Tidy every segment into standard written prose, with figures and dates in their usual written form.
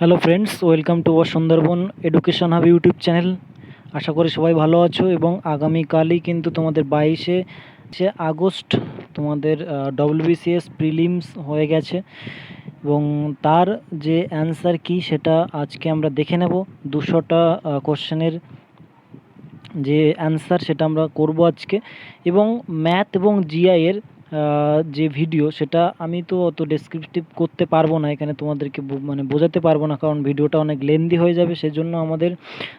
Hello friends, welcome to our Sundarban education hub YouTube channel. আশা করি সবাই ভালো আছো এবং আগামীকালই কিন্তু তোমাদের 22শে আগস্ট তোমাদের ডব্লিউবিসিএস প্রিলিমস হয়ে গেছে এবং তার যে অ্যান্সার কি সেটা আজকে আমরা দেখে নেব। 200টা কোশ্চেনের যে অ্যান্সার সেটা আমরা করব আজকে, এবং ম্যাথ এবং জিআই এর যে ভিডিও সেটা আমি তো অত ডেসক্রিপটিভ করতে পারবো না, এখানে তোমাদেরকে মানে বোঝাতে পারবো না, কারণ ভিডিওটা অনেক লেন্দি হয়ে যাবে। সেজন্য আমাদের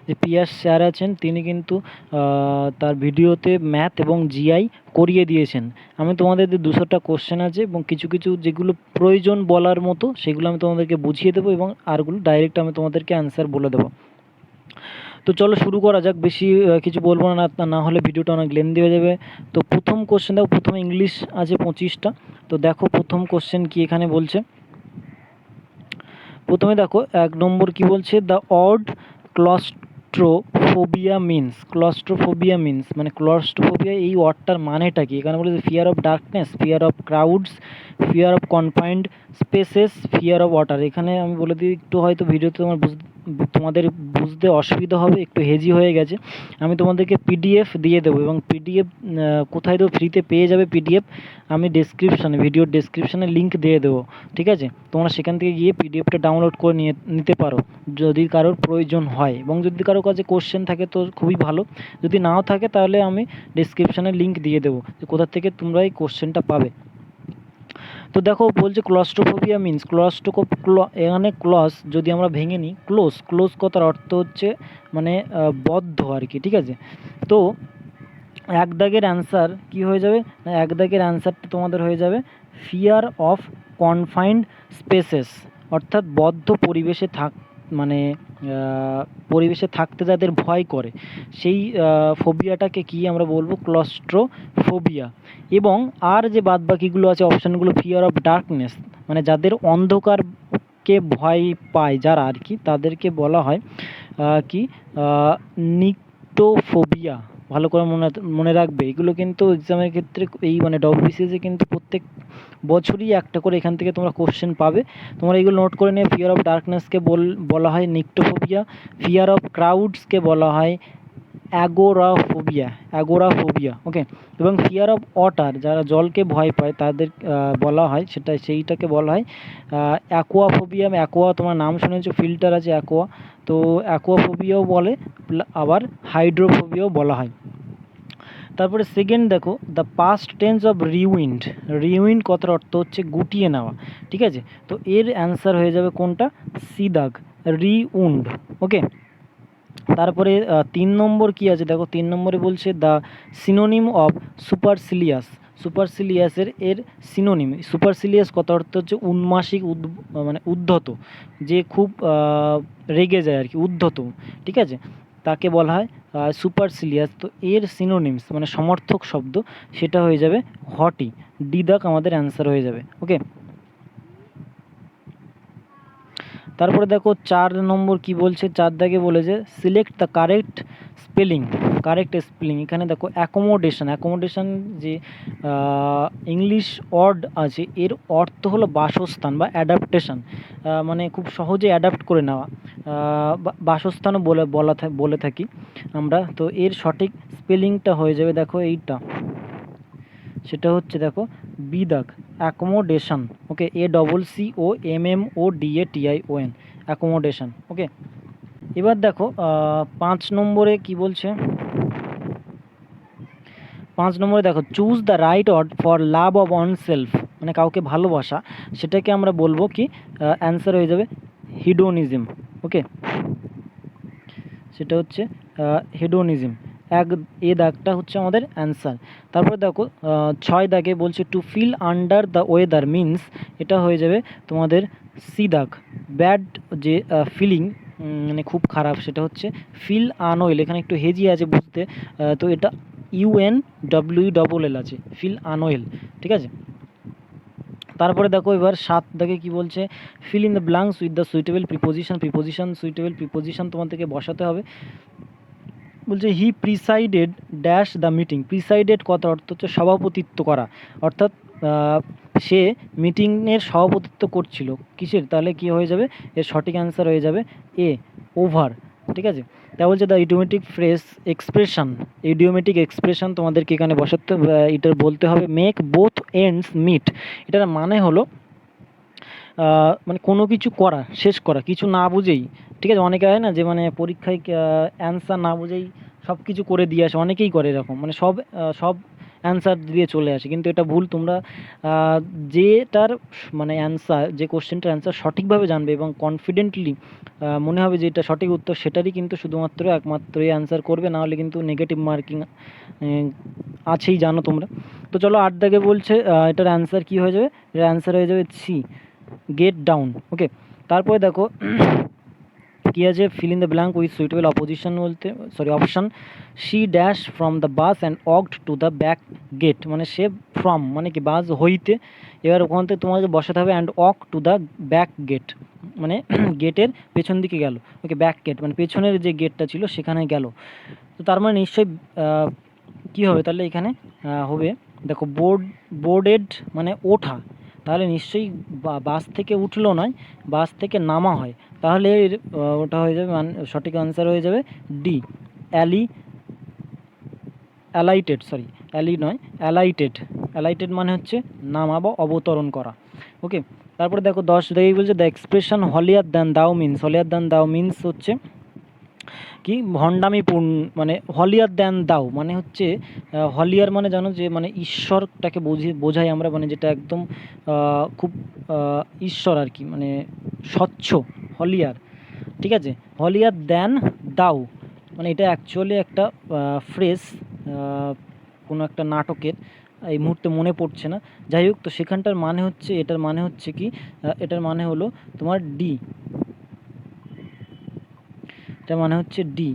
যে পিয়াস স্যার আছেন তিনি কিন্তু তার ভিডিওতে ম্যাথ এবং জিআই করিয়ে দিয়েছেন। আমি তোমাদের যে 200টা কোশ্চেন আছে এবং কিছু কিছু যেগুলো প্রয়োজন বলার মতো সেগুলো আমি তোমাদেরকে বুঝিয়ে দেবো, এবং আরগুলো ডাইরেক্ট আমি তোমাদেরকে অ্যান্সার বলে দেবো। তো চলো শুরু করা যাক, বেশি কিছু বলবো না, না হলে ভিডিওটা অনেক লেন্দি হয়ে যাবে। তো প্রথম কোশ্চেন দেখো, প্রথমে ইংলিশ আছে 25টা। তো দেখো প্রথম কোশ্চেন কি এখানে বলছে। প্রথমে দেখো 1 নম্বর কি বলছে, দ্য ওয়ার্ড ক্লস্ট্রোফোবিয়া মিনস মানে ক্লস্ট্রোফোবিয়া এই ওয়ার্ডটার মানেটা কি। এখানে বলেছে fear of darkness, fear of crowds, fear of confined spaces, fear of water. এখানে আমি বলে দিই, একটু হয়তো ভিডিওতে তোমাদের বুঝতে অসুবিধা হবে, একটু হেজি হয়ে গেছে। আমি তোমাদেরকে পিডিএফ দিয়ে দেবো, এবং পিডিএফ কোথায় দেবো, ফ্রিতে পেয়ে যাবে পিডিএফ। আমি ভিডিওর ডেসক্রিপশানে লিঙ্ক দিয়ে দেবো, ঠিক আছে? তোমরা সেখান থেকে গিয়ে পিডিএফটা ডাউনলোড করে নিতে পারো যদি কারোর প্রয়োজন হয়, এবং যদি কারোর কাছে কোশ্চেন থাকে তো খুবই ভালো, যদি নাও থাকে তাহলে আমি ডেসক্রিপশানে লিঙ্ক দিয়ে দেবো যে কোথা থেকে তোমরা এই কোশ্চেনটা পাবে। তো দেখো বলছে ক্লস্ট্রোফোবিয়া মিনস এখানে ক্লস যদি আমরা ভেঙে নিই, ক্লোজ কথার অর্থ হচ্ছে মানে বদ্ধ আর কি, ঠিক আছে? তো এক দাগের অ্যান্সার কি হয়ে যাবে না, এক দাগের অ্যান্সারটা তোমাদের হয়ে যাবে ফিয়ার অফ কনফাইন্ড স্পেসেস, অর্থাৎ বদ্ধ পরিবেশে মানে পরিবেশে থাকতে যাদের ভয় করে সেই ফোবিয়াটাকে কি আমরা বলবো, ক্লস্ট্রোফোবিয়া। এবং আর যে বাদবাকিগুলো আছে অপশানগুলো, ফিয়ার অফ ডার্কনেস মানে যাদের অন্ধকারকে ভয় পায় যারা আর কি, তাদেরকে বলা হয় কি নিক্টোফোবিয়া। ভালো করে মনে রাখবে, এগুলো কিন্তু এক্সামের ক্ষেত্রে এই মানে ডব্লিউবিসিএসে কিন্তু প্রত্যেক বছরই একটা করে এখান থেকে তোমরা কোশ্চেন পাবে। তোমরা এগুলো নোট করে নিয়ে, ফিয়ার অফ ডার্কনেসকে বলা হয় নিক্টোফোবিয়া, ফিয়ার অফ ক্রাউডসকে বলা হয় অ্যাগোরাফোবিয়া, ওকে। এবং ফিয়ার অফ ওয়াটার, যারা জলকে ভয় পায় তাদের বলা হয় সেইটাকে বলা হয় অ্যাকোয়াফোবিয়া। অ্যাকোয়া তোমার নাম শুনেছো, ফিল্টার আছে অ্যাকোয়া, তো অ্যাকোয়াফোবিয়াও বলে, আবার হাইড্রোফোবিয়াও বলা হয়। তারপরে সেকেন্ড দেখো, the past tense of rewind কথার অর্থ হচ্ছে গুটিয়ে নেওয়া, ঠিক আছে? তো এর অ্যান্সার হয়ে যাবে কোনটা, সি দাগ, রিউন্ড, ওকে। তারপরে 3 নম্বর কি আছে দেখো, 3 নম্বরে বলছে দ্য সিনোনিম অফ সুপারসিলিয়াসের সিনোনিম। সুপারসিলিয়াস কথা অর্থ হচ্ছে উন্মাসিক, মানে উদ্ধত, যে খুব রেগে যায় আর কি, উদ্ধত, ঠিক আছে? তাকে বলা হয় সুপারসিলিয়াস। তো এর সিনোনিমস মানে সমর্থক শব্দ সেটা হয়ে যাবে হটি, ডি দাগ আমাদের অ্যান্সার হয়ে যাবে, ওকে। তারপরে দেখো 4 নম্বর কি বলছে, 4 দাগে বলেছে সিলেক্ট দ্য কারেক্ট স্পেলিং। এখানে দেখো অ্যাকোমোডেশন যে ইংলিশ ওয়ার্ড আছে, এর অর্থ হলো বাসস্থান বা অ্যাডাপ্টেশন, মানে খুব সহজে অ্যাডাপ্ট করে নেওয়া, বাসস্থানও বলে থাকি আমরা। তো এর সঠিক স্পেলিংটা হয়ে যাবে দেখো এইটা, সেটা হচ্ছে দেখো বি দাগ, accommodation, okay, ACCOMMODATION, accommodation, okay. এবার দেখো 5 নম্বরে কি বলছে, 5 নম্বরে দেখো choose the right word for love of oneself, মানে কাউকে ভালোবাসা, সেটাকে আমরা বলবো কি, অ্যান্সার হয়ে যাবে হিডোনিজম, ওকে। সেটা হচ্ছে হেডোনিজম, এ দাগটা হচ্ছে আমাদের অ্যান্সার। তারপরে দেখো 6 দাগে বলছে to feel under the weather means, এটা হয়ে যাবে তোমাদের সি দাগ, ব্যাড যে ফিলিং মানে খুব খারাপ, সেটা হচ্ছে ফিল আনওয়েল। এখানে একটু হেজি আছে বুঝতে, তো এটা UNWELL আছে, ফিল আনওয়েল, ঠিক আছে? তারপরে দেখো এবার 7 দাগে কি বলছে, fill in the blanks with the suitable suitable preposition তোমাদেরকে বসাতে হবে। বলছে he presided dash the meeting. Presided কথা অর্থ হচ্ছে সভাপতিত্ব করা, অর্থাৎ সে মিটিংয়ের সভাপতিত্ব করছিল কিসের, তাহলে কি হয়ে যাবে, এর সঠিক অ্যান্সার হয়ে যাবে এ, ওভার। ঠিক আছে, তা বলছে the idiomatic phrase expression, idiomatic expression তোমাদেরকে এখানে বসাতে, এটার বলতে হবে মেক বোথ এন্ডস মিট। এটার মানে হলো মানে কোনো কিছু করা, শেষ করা কিছু না বুঝেই। ঠিক আছে, অনেকে হয় না যে মানে পরীক্ষায় অ্যান্সার না বুঝেই সব কিছু করে দিয়ে আসে, অনেকেই করে এরকম, মানে সব অ্যান্সার দিয়ে চলে আসে, কিন্তু এটা ভুল। তোমরা যেটার মানে অ্যান্সার, যে কোশ্চেনটার অ্যান্সার সঠিকভাবে জানবে এবং কনফিডেন্টলি মনে হবে যে এটা সঠিক উত্তর, সেটারই কিন্তু শুধুমাত্র একমাত্রই অ্যান্সার করবে, না হলে কিন্তু নেগেটিভ মার্কিং আছেই, জানো তোমরা। তো চলো 8 দাগে বলছে এটার অ্যান্সার কী হয়ে যাবে, এটার অ্যান্সার হয়ে যাবে সি, গেট ডাউন। ওকে, তারপরে দেখো কী আছে, fill in the blank with suitable opposition বলতে, option she dash from the bus and walked to the back gate, মানে সে ফ্রম মানে কি বাস হইতে, এবার ওখান থেকে তোমাকে বসাতে হবে and walk to the back gate, মানে গেটের পেছন দিকে গেল। ওকে, ব্যাক গেট মানে পেছনের যে গেটটা ছিল সেখানে গেল। তো তার মানে নিশ্চয়ই কী হবে তাহলে এখানে হবে, দেখো বোর্ডেড মানে ওঠা, তাহলে নিশ্চয়ই বাস থেকে উঠলো নয়, বাস থেকে নামা হয়, তাহলে ওটা হয়ে যাবে, সঠিক আনসার হয়ে যাবে ডি, অ্যালাইটেড, অ্যালি নয় অ্যালাইটেড, অ্যালাইটেড মানে হচ্ছে নামা বা অবতরণ করা। ওকে, তারপরে দেখো 10 দেখেই বলছে দ্য এক্সপ্রেশন হলিয়ার দ্যান দাও মিনস হচ্ছে কি, ভণ্ডামিপূর্ণ, মানে হলিয়ার দ্যান দাও মানে হচ্ছে হলিয়ার মানে জানো যে মানে ঈশ্বরটাকে বোঝাই আমরা, মানে যেটা একদম খুব ঈশ্বর আর কি, মানে স্বচ্ছ হলিয়ার। ঠিক আছে, হলিয়ার দ্যান দাও মানে এটা অ্যাকচুয়ালি একটা ফ্রেজ কোনো একটা নাটকের, এই মুহূর্তে মনে পড়ছে না, যাই হোক। তো সেখানটার মানে হচ্ছে, এটার মানে হচ্ছে কি, এটার মানে হলো তোমার ডি, এটা মানে হচ্ছে ডি,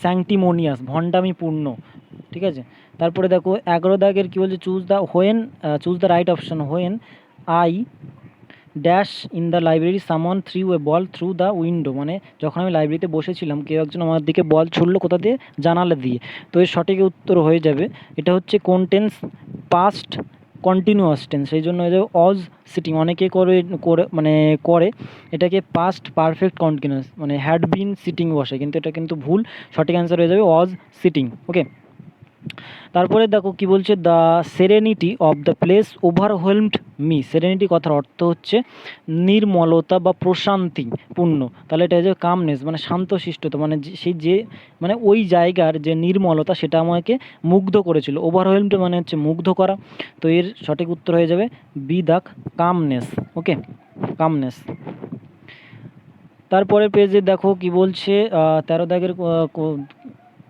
স্যাংটিমোনিয়াস, ভণ্ডামিপূর্ণ। ঠিক আছে, তারপরে দেখো 11 দাগের কী বলছে, choose the right option when I dash in the library someone threw A ball through the window, মানে যখন আমি লাইব্রেরিতে বসেছিলাম কেউ একজন আমার দিকে বল ছুড়লো, কোথা দিয়ে, জানালা দিয়ে। তো এর সঠিক উত্তর হয়ে যাবে, এটা হচ্ছে কোন টেন্স, পাস্ট কন্টিনিউয়াস টেন্স, সেই জন্য হয়ে যাবে অজ সিটিং। অনেকে করে এটাকে পাস্ট পারফেক্ট কন্টিনিউয়াস মানে হ্যাড বিন সিটিং বসে, কিন্তু এটা কিন্তু ভুল, সঠিক অ্যান্সার হয়ে যাবে অজ সিটিং। ওকে, তারপরে দেখো কি বলছে, the serenity of the place overwhelmed me, serenity কথার অর্থ হচ্ছে নির্মলতা বা প্রশান্তিপূর্ণ, তাহলে এটা হচ্ছে কামনেস মানে শান্তশিষ্টতা, মানে সেই যে মানে ওই জায়গার যে নির্মলতা সেটা আমাকে মুগ্ধ করেছিল, ওভারওয়েলমড মানে হচ্ছে মুগ্ধ করা। তো এর সঠিক উত্তর হয়ে যাবে B, the calmness. Okay, calmness. তারপরে পেজে দেখো কি বলছে, 13 দাগের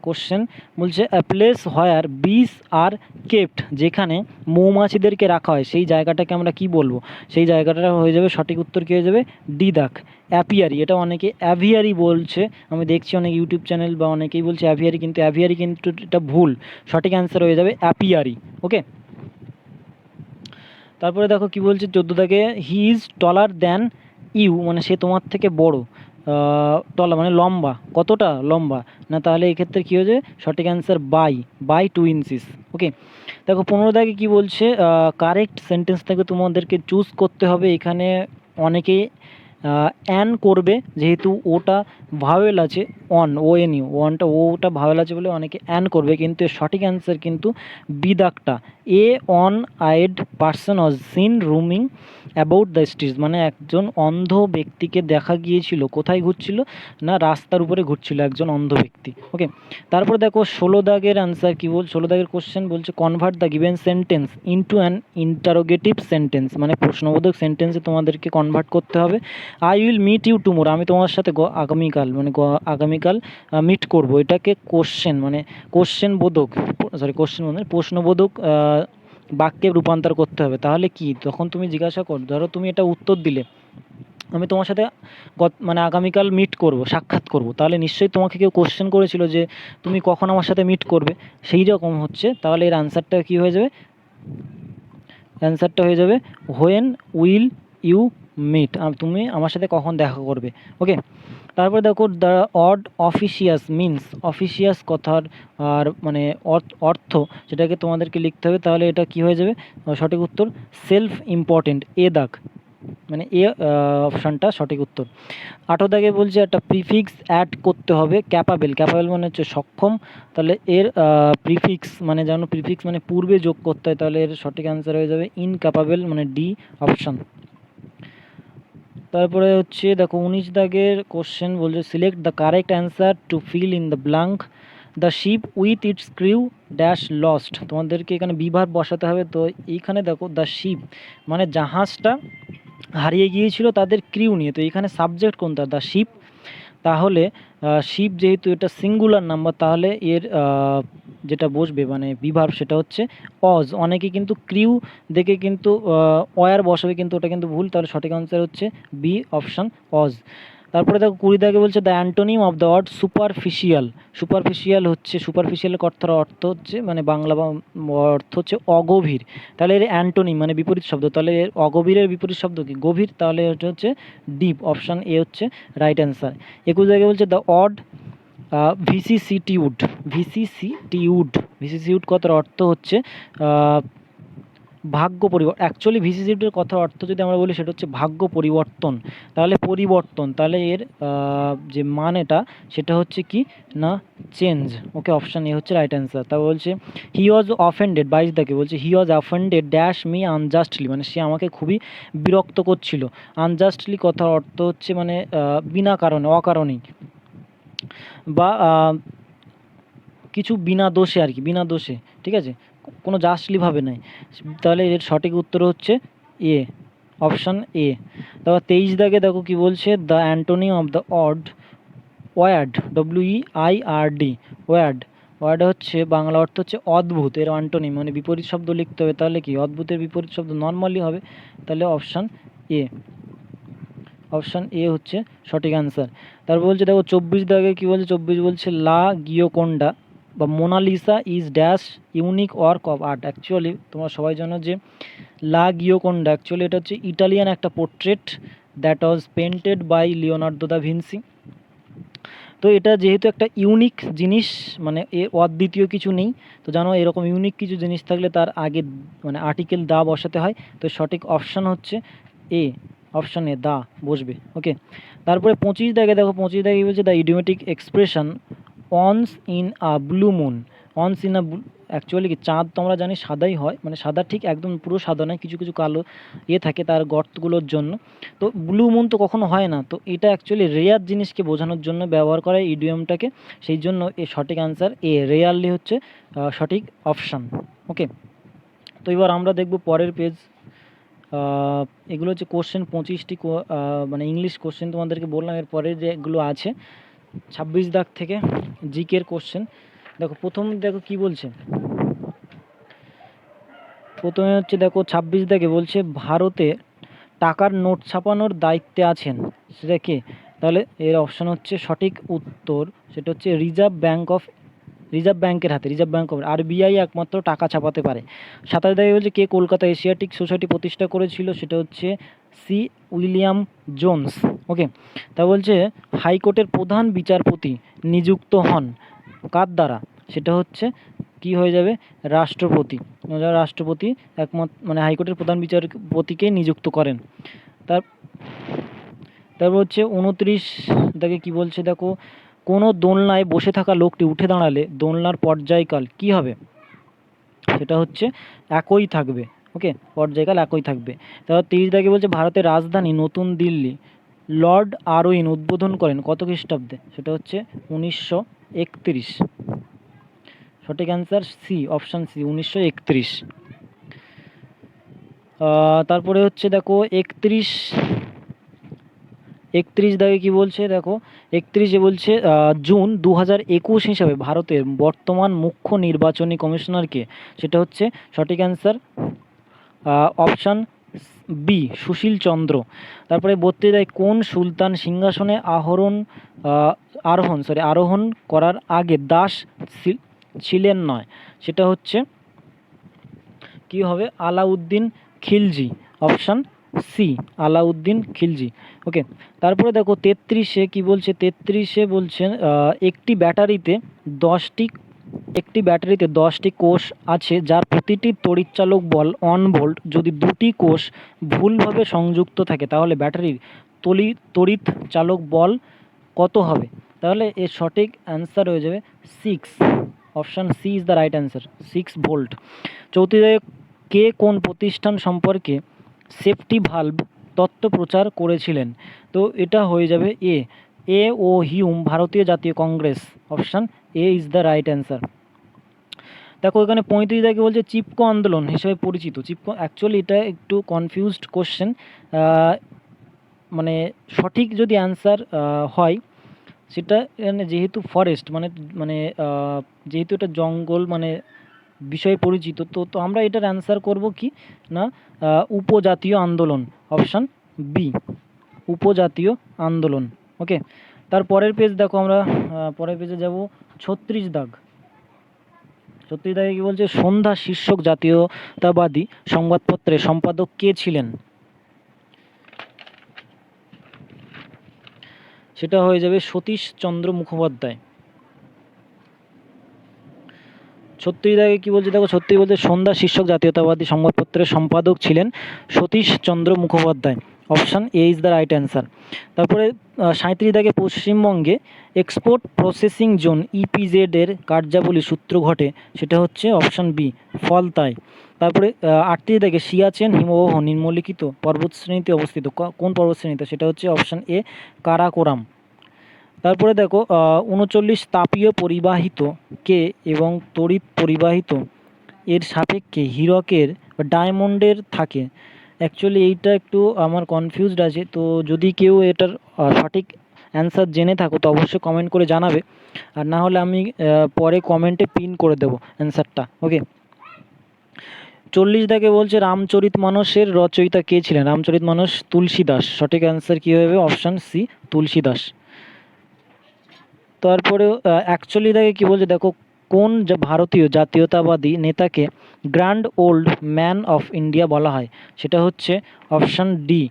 কোশ্চেন বলছে আ প্লেস হোয়ার বিস আর কেপ্ট, যেখানে মৌমাছিদেরকে রাখা হয় সেই জায়গাটাকে আমরা কি বলবো, সেই জায়গাটা হয়ে যাবে, সঠিক উত্তর কী হয়ে যাবে ডি, দাগ অ্যাপিয়ারি। এটা অনেকে অ্যাভিয়ারি বলছে, আমি দেখছি অনেক ইউটিউব চ্যানেল বা অনেকেই বলছে অ্যাভিয়ারি, কিন্তু অ্যাভিয়ারি কিন্তু এটা ভুল, সঠিক অ্যান্সার হয়ে যাবে অ্যাপিয়ারি। ওকে, তারপরে দেখো কি বলছে 14 দাগে, he is taller than you মানে সে তোমার থেকে বড়, টলা মানে লম্বা, কতটা লম্বা, না তাহলে এক্ষেত্রে কী হয়ে যায়, সঠিক অ্যান্সার বাই 2 ইঞ্চিস। ওকে, দেখো 15 দাগে কী বলছে, কারেক্ট সেন্টেন্স থেকে তোমাদেরকে চুজ করতে হবে। এখানে অনেকেই অ্যান করবে, যেহেতু ওটা ভাওয়েল আছে, ওটা ভাওয়েল আছে বলে অনেকে অ্যান করবে, কিন্তু এর সঠিক অ্যান্সার কিন্তু বি, দাগটা A, an eyed person was seen roaming about the streets, মানে একজন অন্ধ ব্যক্তিকে দেখা গিয়েছিল, কোথায় ঘুরছিল, না রাস্তার উপরে ঘুরছিল একজন অন্ধ ব্যক্তি। ওকে, তারপর দেখো 16 দাগের অ্যান্সার কী 16 দাগের কোশ্চেন বলছে convert the given sentence into an interrogative sentence, মানে প্রশ্নবোধক সেন্টেন্সে তোমাদেরকে কনভার্ট করতে হবে। I will meet you tomorrow, আমি তোমার সাথে আগামীকাল মিট করব, এটাকে প্রশ্নবোধক বাক্যে রূপান্তর করতে হবে। তাহলে কি, তখন তুমি জিজ্ঞাসা করো, ধরো তুমি এটা উত্তর দিলে, আমি তোমার সাথে আগামীকাল মিট করব, সাক্ষাৎ করব, তাহলে নিশ্চয়ই তোমাকে কেউ কোশ্চেন করেছিল যে তুমি কখন আমার সাথে মিট করবে, সেই রকম হচ্ছে। তাহলে এর আনসারটা কী হয়ে যাবে, অ্যান্সারটা হয়ে যাবে হোয়েন উইল ইউ মিট, তুমি আমার সাথে কখন দেখা করবে। ওকে, তারপরে দেখো দ্য অড অফিসিয়াস মিন্স, অফিসিয়াস কথার আর মানে অর্থ সেটাকে তোমাদেরকে লিখতে হবে, তাহলে এটা কি হয়ে যাবে, সঠিক উত্তর সেলফ ইম্পর্টেন্ট, এ দাগ, মানে এ অপশানটা সঠিক উত্তর। 8 দাগে বলছে একটা প্রিফিক্স অ্যাড করতে হবে, ক্যাপাবেল, ক্যাপাবেল মানে হচ্ছে সক্ষম, তাহলে এর প্রিফিক্স মানে যেন প্রিফিক্স মানে পূর্বে যোগ করতে হয়, তাহলে এর সঠিক অ্যান্সার হয়ে যাবে ইনক্যাপাবেল, মানে ডি অপশান। তারপরে হচ্ছে দেখো 19 দাগের কোশ্চেন বলছে select the correct answer to fill in the blank, the ship with its crew dash lost, তোমাদেরকে এখানে বিভার বসাতে হবে। তো এইখানে দেখো দ্য শিপ মানে জাহাজটা হারিয়ে গিয়েছিল তাদের ক্রিউ নিয়ে, তো এখানে সাবজেক্ট কোনটা, দ্য শিপ, তাহলে শিপ যেহেতু এটা সিঙ্গুলার নাম্বার, তাহলে এর যেটা বসবে মানে বিভার সেটা হচ্ছে অজ। অনেকে কিন্তু ক্রিউ দেখে কিন্তু ওয়ার বসাবে, কিন্তু ওটা কিন্তু ভুল, তাহলে সঠিক আনসার হচ্ছে বি অপশান অজ। তারপরে দেখো 20 দাগে বলছে the antonym of the word superficial, superficial হচ্ছে সুপারফিশিয়াল কথার অর্থ হচ্ছে মানে বাংলা অর্থ হচ্ছে অগভীর, তাহলে এর অ্যান্টোনিম মানে বিপরীত শব্দ, তাহলে এর অগভীরের বিপরীত শব্দ কি, গভীর, তাহলে এটা হচ্ছে ডিপ, অপশান এ হচ্ছে রাইট অ্যান্সার। 21 জায়গায় বলছে দ্য অড ভিসিসিটিউড, ভিসিসিটিউড, ভিসিসিউড কথার অর্থ হচ্ছে ভাগ্য পরিবর্তন, অ্যাকচুয়ালি ভিসিসিটিউডের কথার অর্থ যদি আমরা বলি সেটা হচ্ছে ভাগ্য পরিবর্তন, তাহলে পরিবর্তন, তাহলে এর যে মানেটা সেটা হচ্ছে কি না চেঞ্জ। ওকে, অপশান এ হচ্ছে রাইট অ্যান্সার। তা বলছে হি ওয়াজ অফেন্ডেড, 22 দাকে বলছে হি ওয়াজ অফেন্ডেড ড্যাশ মি আনজাস্টলি, মানে সে আমাকে খুবই বিরক্ত করছিল। আনজাস্টলি কথার অর্থ হচ্ছে মানে বিনা কারণে, অকারণেই, বা কিছু বিনা দোষে আর কি, বিনা দোষে, ঠিক আছে, কোনো জাস্টলিভাবে নয়, তাহলে এর সঠিক উত্তর হচ্ছে এ অপশান এ। তারপর 23 দাগে দেখো কি বলছে the antonym of the odd word, WEIRD, weird, weird হচ্ছে বাংলা অর্থ হচ্ছে অদ্ভুত, এর অ্যান্টোনিম মানে বিপরীত শব্দ লিখতে হবে, তাহলে কি অদ্ভুতের বিপরীত শব্দ নর্মালি হবে, তাহলে অপশান এ, অপশান এ হচ্ছে সঠিক অ্যান্সার। তারপর বলছে দেখো 24 দাগে কি বলছে, 24 বলছে লা গিয়োকোন্ডা বা Mona Lisa is dash unique work of art, actually তোমরা সবাই জানো যে লা গিয়োকোন্ডা অ্যাকচুয়ালি এটা হচ্ছে ইটালিয়ান একটা portrait that was painted by Leonardo da Vinci. তো এটা যেহেতু একটা ইউনিক জিনিস মানে এর অদ্বিতীয় কিছু নেই, তো জানো এরকম ইউনিক কিছু জিনিস থাকলে তার আগে মানে আর্টিকেল দা বসাতে হয়, তো সঠিক অপশান হচ্ছে এ, অপশান এ দা বসবে। ওকে, তারপরে 25 দাগে দেখো 25 দাগে বলছে the idiomatic expression once in a blue moon, once in a, actually কি চাঁদ তো আমরা জানি সাদাই হয়, মানে সাদা ঠিক একদম পুরো সাদা নয়, কিছু কিছু কালো থাকে তার গর্তগুলোর জন্য, তো ব্লু মুন তো কখনো হয় না, তো এটা অ্যাকচুয়ালি রেয়ার জিনিসকে বোঝানোর জন্য ব্যবহার করা ইডিয়মটাকে, সেই জন্য এর সঠিক অ্যান্সার এ, রেয়ারলি হচ্ছে সঠিক অপশান। ওকে, তো এবার আমরা দেখব পরের পেজ, এগুলো হচ্ছে কোশ্চেন 25টি মানে ইংলিশ কোশ্চেন তোমাদেরকে বললাম, এর পরে যেগুলো আছে 26 দাগ থেকে জিকের কোশ্চেন। দেখো প্রথম দেখো কি বলছে, প্রথমে হচ্ছে দেখো 26 দাগে বলছে ভারতে টাকার নোট ছাপানোর দায়িত্বে আছেন, সেটা কে, তাহলে এর অপশান হচ্ছে সঠিক উত্তর সেটা হচ্ছে রিজার্ভ ব্যাংকের হাতে, রিজার্ভ ব্যাংক অফ, RBI একমাত্র টাকা ছাপাতে পারে। 27 দাগে বলছে কে কলকাতা এশিয়াটিক সোসাইটি প্রতিষ্ঠা করেছিল, সেটা হচ্ছে সি উইলিয়াম জোন্স। ওকে, তা বলছে হাইকোর্টের প্রধান বিচারপতি নিযুক্ত হন কার দ্বারা, সেটা হচ্ছে কি হয়ে যাবে রাষ্ট্রপতি, রাষ্ট্রপতি একমাত্র মানে হাইকোর্টের প্রধান বিচারপতিকে নিযুক্ত করেন। তারপর হচ্ছে 29 দাগে কি বলছে দেখো কোনো দোলনায় বসে থাকা লোকটি উঠে দাঁড়ালে দোলনার পর্যায়কাল কি হবে, সেটা হচ্ছে একই থাকবে। ওকে, পর্যায়কাল একই থাকবে। তারপর 30 দাগে বলছে ভারতের রাজধানী নতুন দিল্লি লর্ড আরউইন উদ্বোধন করেন কত খ্রিস্টাব্দে, সেটা হচ্ছে 1931, সঠিক অ্যান্সার সি, অপশান সি 1931। তারপরে হচ্ছে দেখো 31 দাগে কি বলছে দেখো 31-এ বলছে জুন 2021 হিসাবে ভারতের বর্তমান মুখ্য নির্বাচনী কমিশনারকে, সেটা হচ্ছে সঠিক অ্যান্সার অপশান বি সুশীল চন্দ্র। তারপরে 32 দাগে কোন সুলতান সিংহাসনে আরোহণ করার আগে দাস ছিলেন নয়, সেটা হচ্ছে কি হবে আলাউদ্দিন খিলজি, অপশান সি আলাউদ্দিন খিলজি। ওকে, তারপরে দেখো 33-এ কী বলছে, 33-এ বলছেন একটি ব্যাটারিতে 10টি কোষ আছে যার প্রতিটি তড়িৎচালক বল 1 ভোল্ট। যদি দুটি কোষ ভুলভাবে সংযুক্ত থাকে তাহলে ব্যাটারির তড়িৎ চালক বল কত হবে? তাহলে এর সঠিক অ্যান্সার হয়ে যাবে 6, option C is the right answer, 6 volt. 34 কে কোন প্রতিষ্ঠান সম্পর্কে সেফটি ভালভ তত্ত্ব প্রচার করেছিলেন? তো এটা হয়ে যাবে এ ও হিউম, ভারতীয় জাতীয় Congress, option A is the right answer. দেখো এখানে 35 বলছে চিপকো আন্দোলন হিসেবে পরিচিত। চিপকো অ্যাকচুয়ালি এটা একটু কনফিউজড কোশ্চেন, মানে সঠিক যদি অ্যান্সার হয় সেটা যেহেতু ফরেস্ট মানে যেহেতু এটা জঙ্গল মানে বিষয়ে পরিচিত, তো আমরা এটার অ্যান্সার করব কি না উপজাতীয় আন্দোলন, অপশান বি উপজাতীয় আন্দোলন। ওকে, তার পরের পেজ দেখো, আমরা পরের পেজে যাব। 36 দাগে কি বলছে, সন্ধ্যা শীর্ষক জাতীয়তাবাদী সংবাদপত্রের সম্পাদক কে ছিলেন? সেটা হয়ে যাবে সতীশ চন্দ্র মুখোপাধ্যায়। 36 দাগে কি বলছে দেখো, 36 বলছে সন্ধ্যা শীর্ষক জাতীয়তাবাদী সংবাদপত্রের সম্পাদক ছিলেন Satish Chandra Mukhopadhyay, option A is the right answer. তারপরে 37 দাগে পশ্চিমবঙ্গে এক্সপোর্ট প্রসেসিং জোন ইপিজেড এর কার্যাবলী সূত্র ঘটে, সেটা হচ্ছে অপশান বি ফলতায়। তারপরে 38 দাগে সিয়াচেন হিমবাহ নিম্নলিখিত পর্বতশ্রেণীতে অবস্থিত, কোন পর্বতশ্রেণীতে? সেটা হচ্ছে অপশান এ কারাকোরাম। তারপরে দেখো 39 তাপীয় পরিবাহিত কে এবং তড়িৎ পরিবাহিত এর সাপেক্ষে হীরকের বা ডায়মন্ডের থাকে। অ্যাকচুয়ালি এইটা একটু আমার কনফিউজড আছে, তো যদি কেউ এটার সঠিক অ্যান্সার জেনে থাকো তো অবশ্যই কমেন্ট করে জানাবে, আর না হলে আমি পরে কমেন্টে পিন করে দেবো অ্যান্সারটা। ওকে, 40 দাগে বলছে রামচরিতমানসের রচয়িতা কে ছিলেন? রামচরিতমানস তুলসীদাস, সঠিক অ্যান্সার কী হবে? Option C Tulsidas. তারপরে 41 দাগে কী বলছে দেখো, কোন ভারতীয় জাতীয়তাবাদী নেতাকে grand old man of India বলা হয়? সেটা হচ্ছে অপশান ডি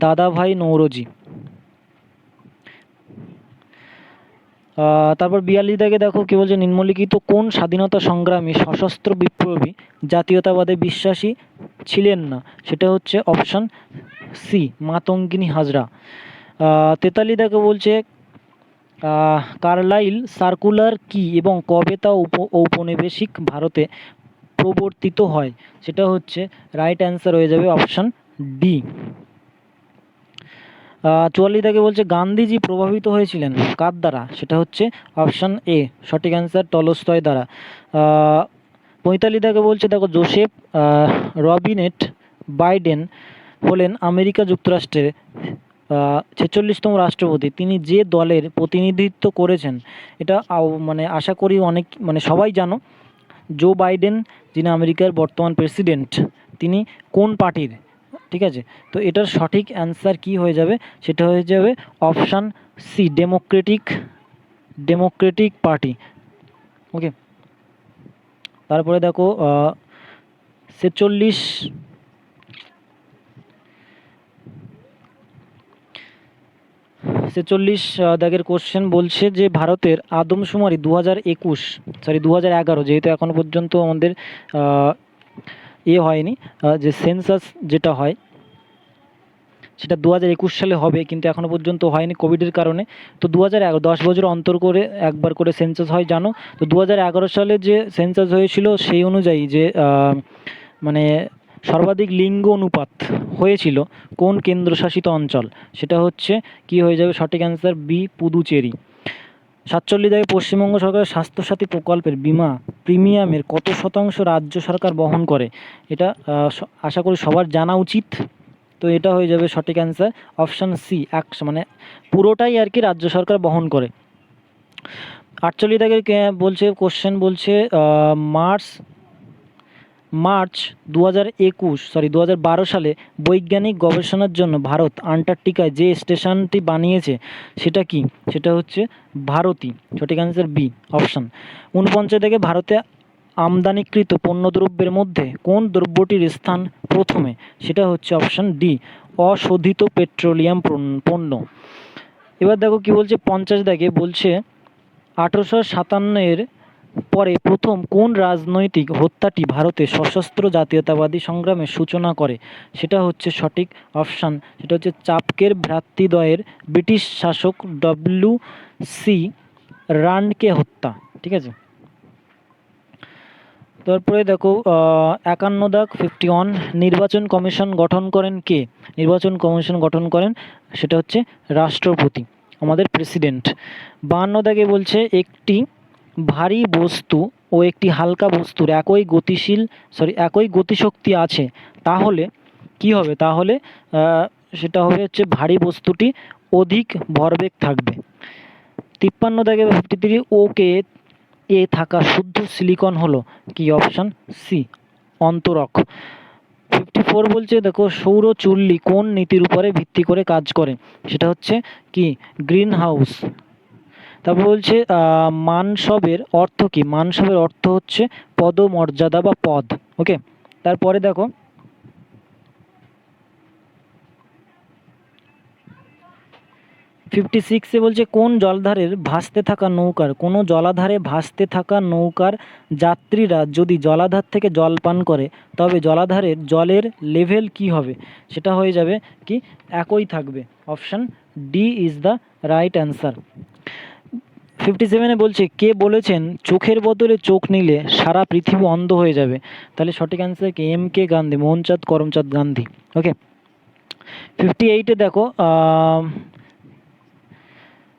দাদাভাই নৌরোজি। তারপর 42 দাগে দেখো কী বলছে, নিম্নলিখিত কোন স্বাধীনতা সংগ্রামী সশস্ত্র বিপ্লবী জাতীয়তাবাদে বিশ্বাসী ছিলেন না? সেটা হচ্ছে অপশান সি মাতঙ্গিনী হাজরা। 43 দাগে বলছে কার্লাইল সার্কুলার কি এবং কবে তা ঔপনিবেশিক ভারতে প্রবর্তিত হয়? সেটা হচ্ছে রাইট অ্যান্সার হয়ে যাবে অপশান ডি। 44 দাগে বলছে গান্ধীজি প্রভাবিত হয়েছিলেন কার দ্বারা? সেটা হচ্ছে অপশান এ, সঠিক অ্যান্সার টলস্টয় দ্বারা। 45 দাগে বলছে দেখো, জোসেফ রবিনেট বাইডেন হলেন আমেরিকা যুক্তরাষ্ট্রের 46তম রাষ্ট্রপতি। তিনি যে দলের প্রতিনিধিত্ব করেছেন এটা মানে আশা করি অনেক সবাই জানো, জো বাইডেন যিনি আমেরিকার বর্তমান প্রেসিডেন্ট, তিনি কোন পার্টির? ঠিক আছে, তো এটার সঠিক অ্যান্সার কি হয়ে যাবে? সেটা হয়ে যাবে অপশান সি ডেমোক্রেটিক পার্টি। ওকে, তারপরে দেখো 46 দাগের কোশ্চেন বলছে যে ভারতের আদমশুমারি 2011, যেহেতু এখনো পর্যন্ত আমাদের হয়নি, যে সেন্সাস যেটা হয় সেটা 2021 সালে হবে, কিন্তু এখনো পর্যন্ত হয়নি কোভিডের কারণে। তো 10 বছর অন্তর করে একবার করে সেন্সাস হয় জানো। তো 2011 সালে যে সেন্সাস হয়েছিল সেই অনুযায়ী যে মানে সর্বাধিক লিঙ্গ অনুপাত হয়েছিল কোন কেন্দ্রশাসিত অঞ্চল? সেটা হচ্ছে কি হয়ে যাবে? সঠিক অ্যান্সার বি পুদুচেরি। 47 দাগে পশ্চিমবঙ্গ সরকারের স্বাস্থ্যসাথী প্রকল্পের বিমা প্রিমিয়ামের কত শতাংশ রাজ্য সরকার বহন করে? এটা আশা করি সবার জানা উচিত, তো এটা হয়ে যাবে সঠিক অ্যান্সার অপশান সি, মানে পুরোটাই আর কি রাজ্য সরকার বহন করে। 48 দাগের বলছে কোশ্চেন বলছে মার্চ 2012 সালে বৈজ্ঞানিক গবেষণার জন্য ভারত আন্টার্কটিকায় যে স্টেশনটি বানিয়েছে সেটা কি? সেটা হচ্ছে ভারতী, সঠিক অ্যান্সার বি অপশান। 49 থেকে ভারতে আমদানিকৃত পণ্যদ্রব্যের মধ্যে কোন দ্রব্যটির স্থান প্রথমে? সেটা হচ্ছে অপশান ডি, অশোধিত পেট্রোলিয়াম পণ্য। এবার দেখো কি বলছে 50 দাগে বলছে 1857 পরে প্রথম কোন রাজনৈতিক হত্যাটি ভারতে সশস্ত্র জাতীয়তাবাদী সংগ্রামের সূচনা করে? সেটা হচ্ছে সঠিক অপশান, সেটা হচ্ছে চাপকের ভ্রাতৃদ্বয়ের ব্রিটিশ শাসক ডব্লিউ.সি. রান্ডকে হত্যা। ঠিক আছে, তারপরে দেখো 51 দাগ 51, নির্বাচন কমিশন গঠন করেন কে? নির্বাচন কমিশন গঠন করেন সেটা হচ্ছে রাষ্ট্রপতি, আমাদের প্রেসিডেন্ট। 52 দাগে বলছে একটি ভারী বস্তু ও একটি হালকা বস্তুর একই গতিশক্তি আছে, তাহলে কি হবে? তাহলে সেটা হবে হচ্ছে ভারী বস্তুটি অধিক ভরবেগ থাকবে। 53 দাগে 53, ওকে এ থাকা শুদ্ধ সিলিকন হলো কি? Option C, অন্তরক। 54 বলছে দেখো সৌর চুল্লি কোন নীতির উপরে ভিত্তি করে কাজ করে? সেটা হচ্ছে কি? Green house. তারপর বলছে মানসবের অর্থ কি? মানসবের অর্থ হচ্ছে পদমর্যাদা বা পদ। ওকে, তারপরে দেখো 56 বলছে কোন জলাধারে ভাসতে থাকা নৌকার যাত্রীরা যদি জলাধার থেকে জল পান করে তবে জলাধারের জলের লেভেল কি হবে? সেটা হয়ে যাবে কি? একই থাকবে। Option D is the right answer. 57 বলছে কে বলেছেন চোখের বদলে চোখ নিলে সারা পৃথিবী অন্ধ হয়ে যাবে? তাহলে সঠিক অ্যান্সার কি? এম.কে. গান্ধী, মোহনচাঁদ করমচাঁদ গান্ধী। ওকে, 58 দেখো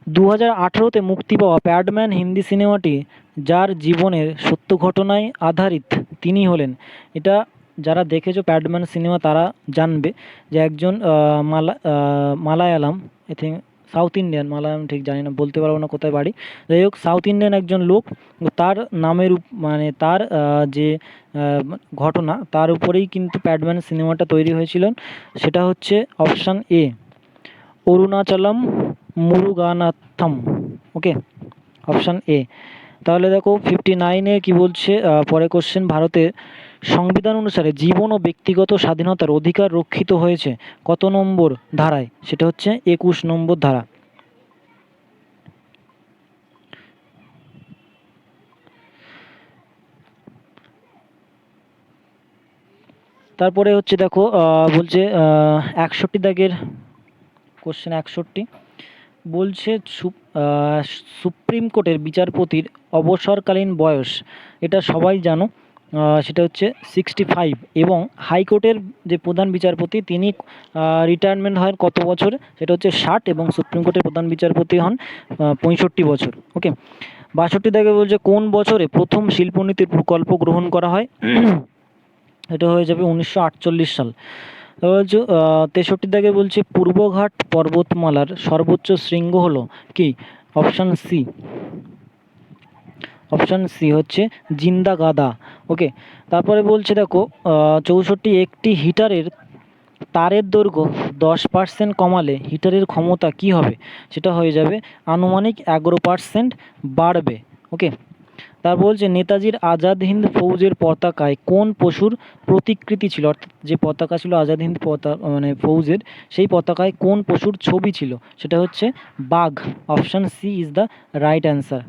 2018-তে মুক্তি পাওয়া প্যাডম্যান হিন্দি সিনেমাটি যার জীবনের সত্য ঘটনায় আধারিত তিনি হলেন। এটা যারা দেখেছো প্যাডম্যান সিনেমা তারা জানবে যে একজন Malayalam, I think south Indian, Malayalam ঠিক জানি না, বলতে পারবো না কোথায় বাড়ি, যাই হোক সাউথ ইন্ডিয়ান একজন লোক, তার নামের মানে তার যে ঘটনা তার উপরেই কিন্তু প্যাডম্যান সিনেমাটা তৈরি হয়েছিল। সেটা হচ্ছে অপশান এ, অরুণাচলম মুরুগানাথম। ওকে, অপশান এ। তাহলে দেখো 59-এ কি বলছে পরে কোশ্চেন, ভারতের সংবিধান অনুসারে জীবন ও ব্যক্তিগত স্বাধীনতার অধিকার রক্ষিত হয়েছে কত নম্বর ধারায়? সেটা হচ্ছে 21 নম্বর ধারা। তারপরে হচ্ছে দেখো বলছে 61 দাগের কোশ্চেন 61 বলছে সুপ্রিম কোর্টের বিচারপতির অবসরকালীন বয়স, এটা সবাই জানো, সেটা হচ্ছে 65, এবং হাইকোর্টের যে প্রধান বিচারপতি তিনি রিটায়ারমেন্ট হয় কত বছরে? সেটা হচ্ছে 60, এবং সুপ্রিম কোর্টের প্রধান বিচারপতি হন 65 বছর। ওকে, 62 দাগে বলছে কোন বছরে প্রথম শিল্পনীতির প্রকল্প গ্রহণ করা হয়? এটা হয়ে যাবে 1948 সাল। তারপর হচ্ছে 63 দাগে বলছে পূর্বঘাট পর্বতমালার সর্বোচ্চ শৃঙ্গ হলো কি? অপশান সি, অপশান সি হচ্ছে জিন্দা গাদা। ওকে, তারপরে বলছে দেখো 64, একটি হিটারের তারের দৈর্ঘ্য 10% কমালে হিটারের ক্ষমতা কি হবে? সেটা হয়ে যাবে আনুমানিক 11% বাড়বে। ওকে, তারপর বলছে নেতাজির আজাদ হিন্দ ফৌজের পতাকায় কোন পশুর প্রতিকৃতি ছিল? অর্থাৎ যে পতাকা ছিল আজাদ হিন্দ মানে ফৌজের, সেই পতাকায় কোন পশুর ছবি ছিল? সেটা হচ্ছে বাঘ। Option C is the right answer.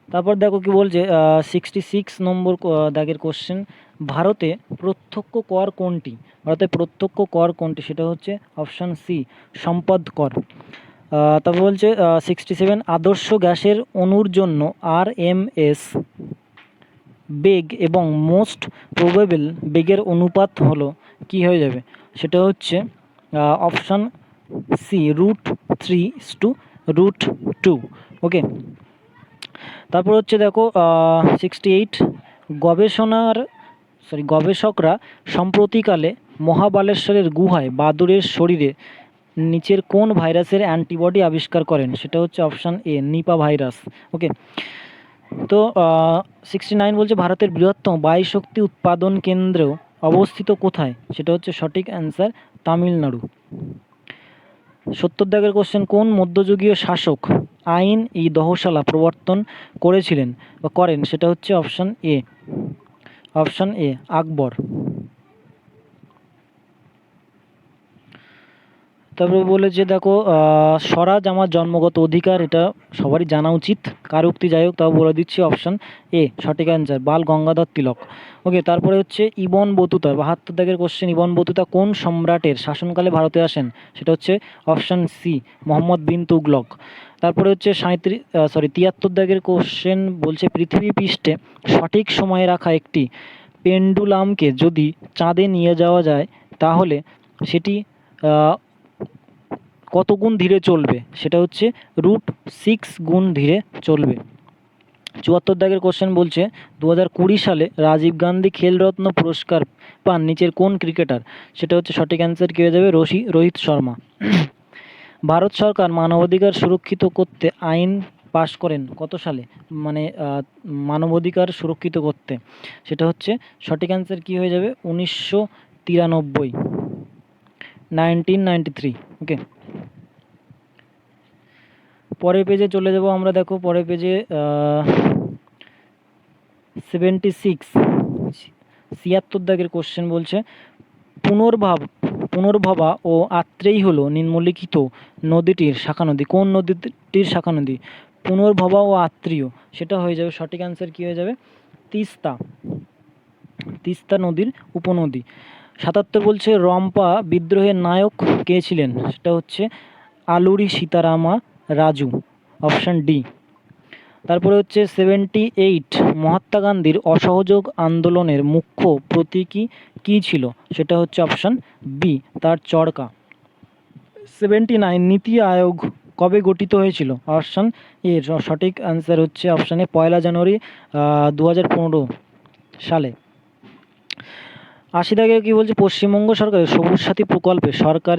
তারপর দেখো কি বলছে 66 নম্বর দাগের কোশ্চেন, ভারতে প্রত্যক্ষ কর কোনটি? সেটা হচ্ছে অপশান সি, সম্পদ কর। তারপর বলছে 67, আদর্শ গ্যাসের অণুর জন্য RMS বেগ এবং মোস্ট প্রবেবল বেগের অনুপাত হলো কি হয়ে যাবে? সেটা হচ্ছে অপশান সি, √3:√2। ওকে, তারপর হচ্ছে দেখো 68, গবেষকরা সম্প্রতিকালে মহাবালেশ্বরের গুহায় বাদুড়ের শরীরে নিচের কোন ভাইরাসের অ্যান্টিবডি আবিষ্কার করেন? সেটা হচ্ছে অপশান এ, নিপা ভাইরাস। ওকে, তো 69 বলছে ভারতের বৃহত্তম বায়ু শক্তি উৎপাদন কেন্দ্র অবস্থিত কোথায়? সেটা হচ্ছে সঠিক অ্যান্সার তামিলনাড়ু। 70 দাগের কোশ্চেন, কোন মধ্যযুগীয় শাসক আইন ই দহশালা প্রবর্তন করেছিলেন বা করেন? সেটা হচ্ছে অপশান এ আকবর। তারপরে বলেছে দেখো স্বরাজ আমার জন্মগত অধিকার, এটা সবারই জানা উচিত, কার উক্তি যাই হোক তাও বলে দিচ্ছি, অপশান এ সঠিক অ্যান্সার বাল গঙ্গাধর তিলক। ওকে, তারপরে হচ্ছে ইবন বতুতা 72 দাগের কোশ্চেন, ইবন বতুতা কোন সম্রাটের শাসনকালে ভারতে আসেন? সেটা হচ্ছে অপশান সি মোহাম্মদ বিন তুগলক। তারপরে হচ্ছে 73 দাগের কোশ্চেন বলছে পৃথিবী পৃষ্ঠে সঠিক সময়ে রাখা একটি পেন্ডুলামকে যদি চাঁদে নিয়ে যাওয়া যায় তাহলে সেটি কত গুণ ধীরে চলবে? সেটা হচ্ছে √6 গুণ ধীরে চলবে। 74 দাগের কোশ্চেন বলছে 2020 সালে রাজীব গান্ধী খেলরত্ন পুরস্কার পান নিচের কোন ক্রিকেটার? সেটা হচ্ছে সঠিক অ্যান্সার কি হয়ে যাবে? রোহিত শর্মা। ভারত সরকার মানবাধিকার সুরক্ষিত করতে আইন পাশ করেন কত সালে? মানে মানবাধিকার সুরক্ষিত করতে, সেটা হচ্ছে সঠিক অ্যান্সার কি হয়ে যাবে? 1993, 1993। ওকে, পরের পেজে চলে যাব আমরা। দেখো পরের পেজে 76 দাগের কোশ্চেন বলছে পুনর্ভবা ও আত্রেয়ী হলো নিম্নলিখিত নদীটির শাখা নদী। কোন নদীটির শাখা নদী? পুনর্ভবা ও আত্রেয়, সেটা হয়ে যাবে সঠিক অ্যান্সার কি হয়ে যাবে? তিস্তা নদীর উপনদী। 77 বলছে রম্পা বিদ্রোহের নায়ক কে ছিলেন? সেটা হচ্ছে আলুরি সীতারামা রাজু, অপশান ডি। তারপরে হচ্ছে 78 মহাত্মা গান্ধীর অসহযোগ আন্দোলনের মুখ্য প্রতীকী কী ছিল? সেটা হচ্ছে অপশান বি তার চরকা। 79 নীতি আয়োগ কবে গঠিত হয়েছিল? অপশান এর সঠিক অ্যান্সার হচ্ছে অপশানে 1 জানুয়ারি 2015 সালে। 80 দাগে কি বলছে পশ্চিমবঙ্গ সরকারের সবুজ সাথী প্রকল্পে সরকার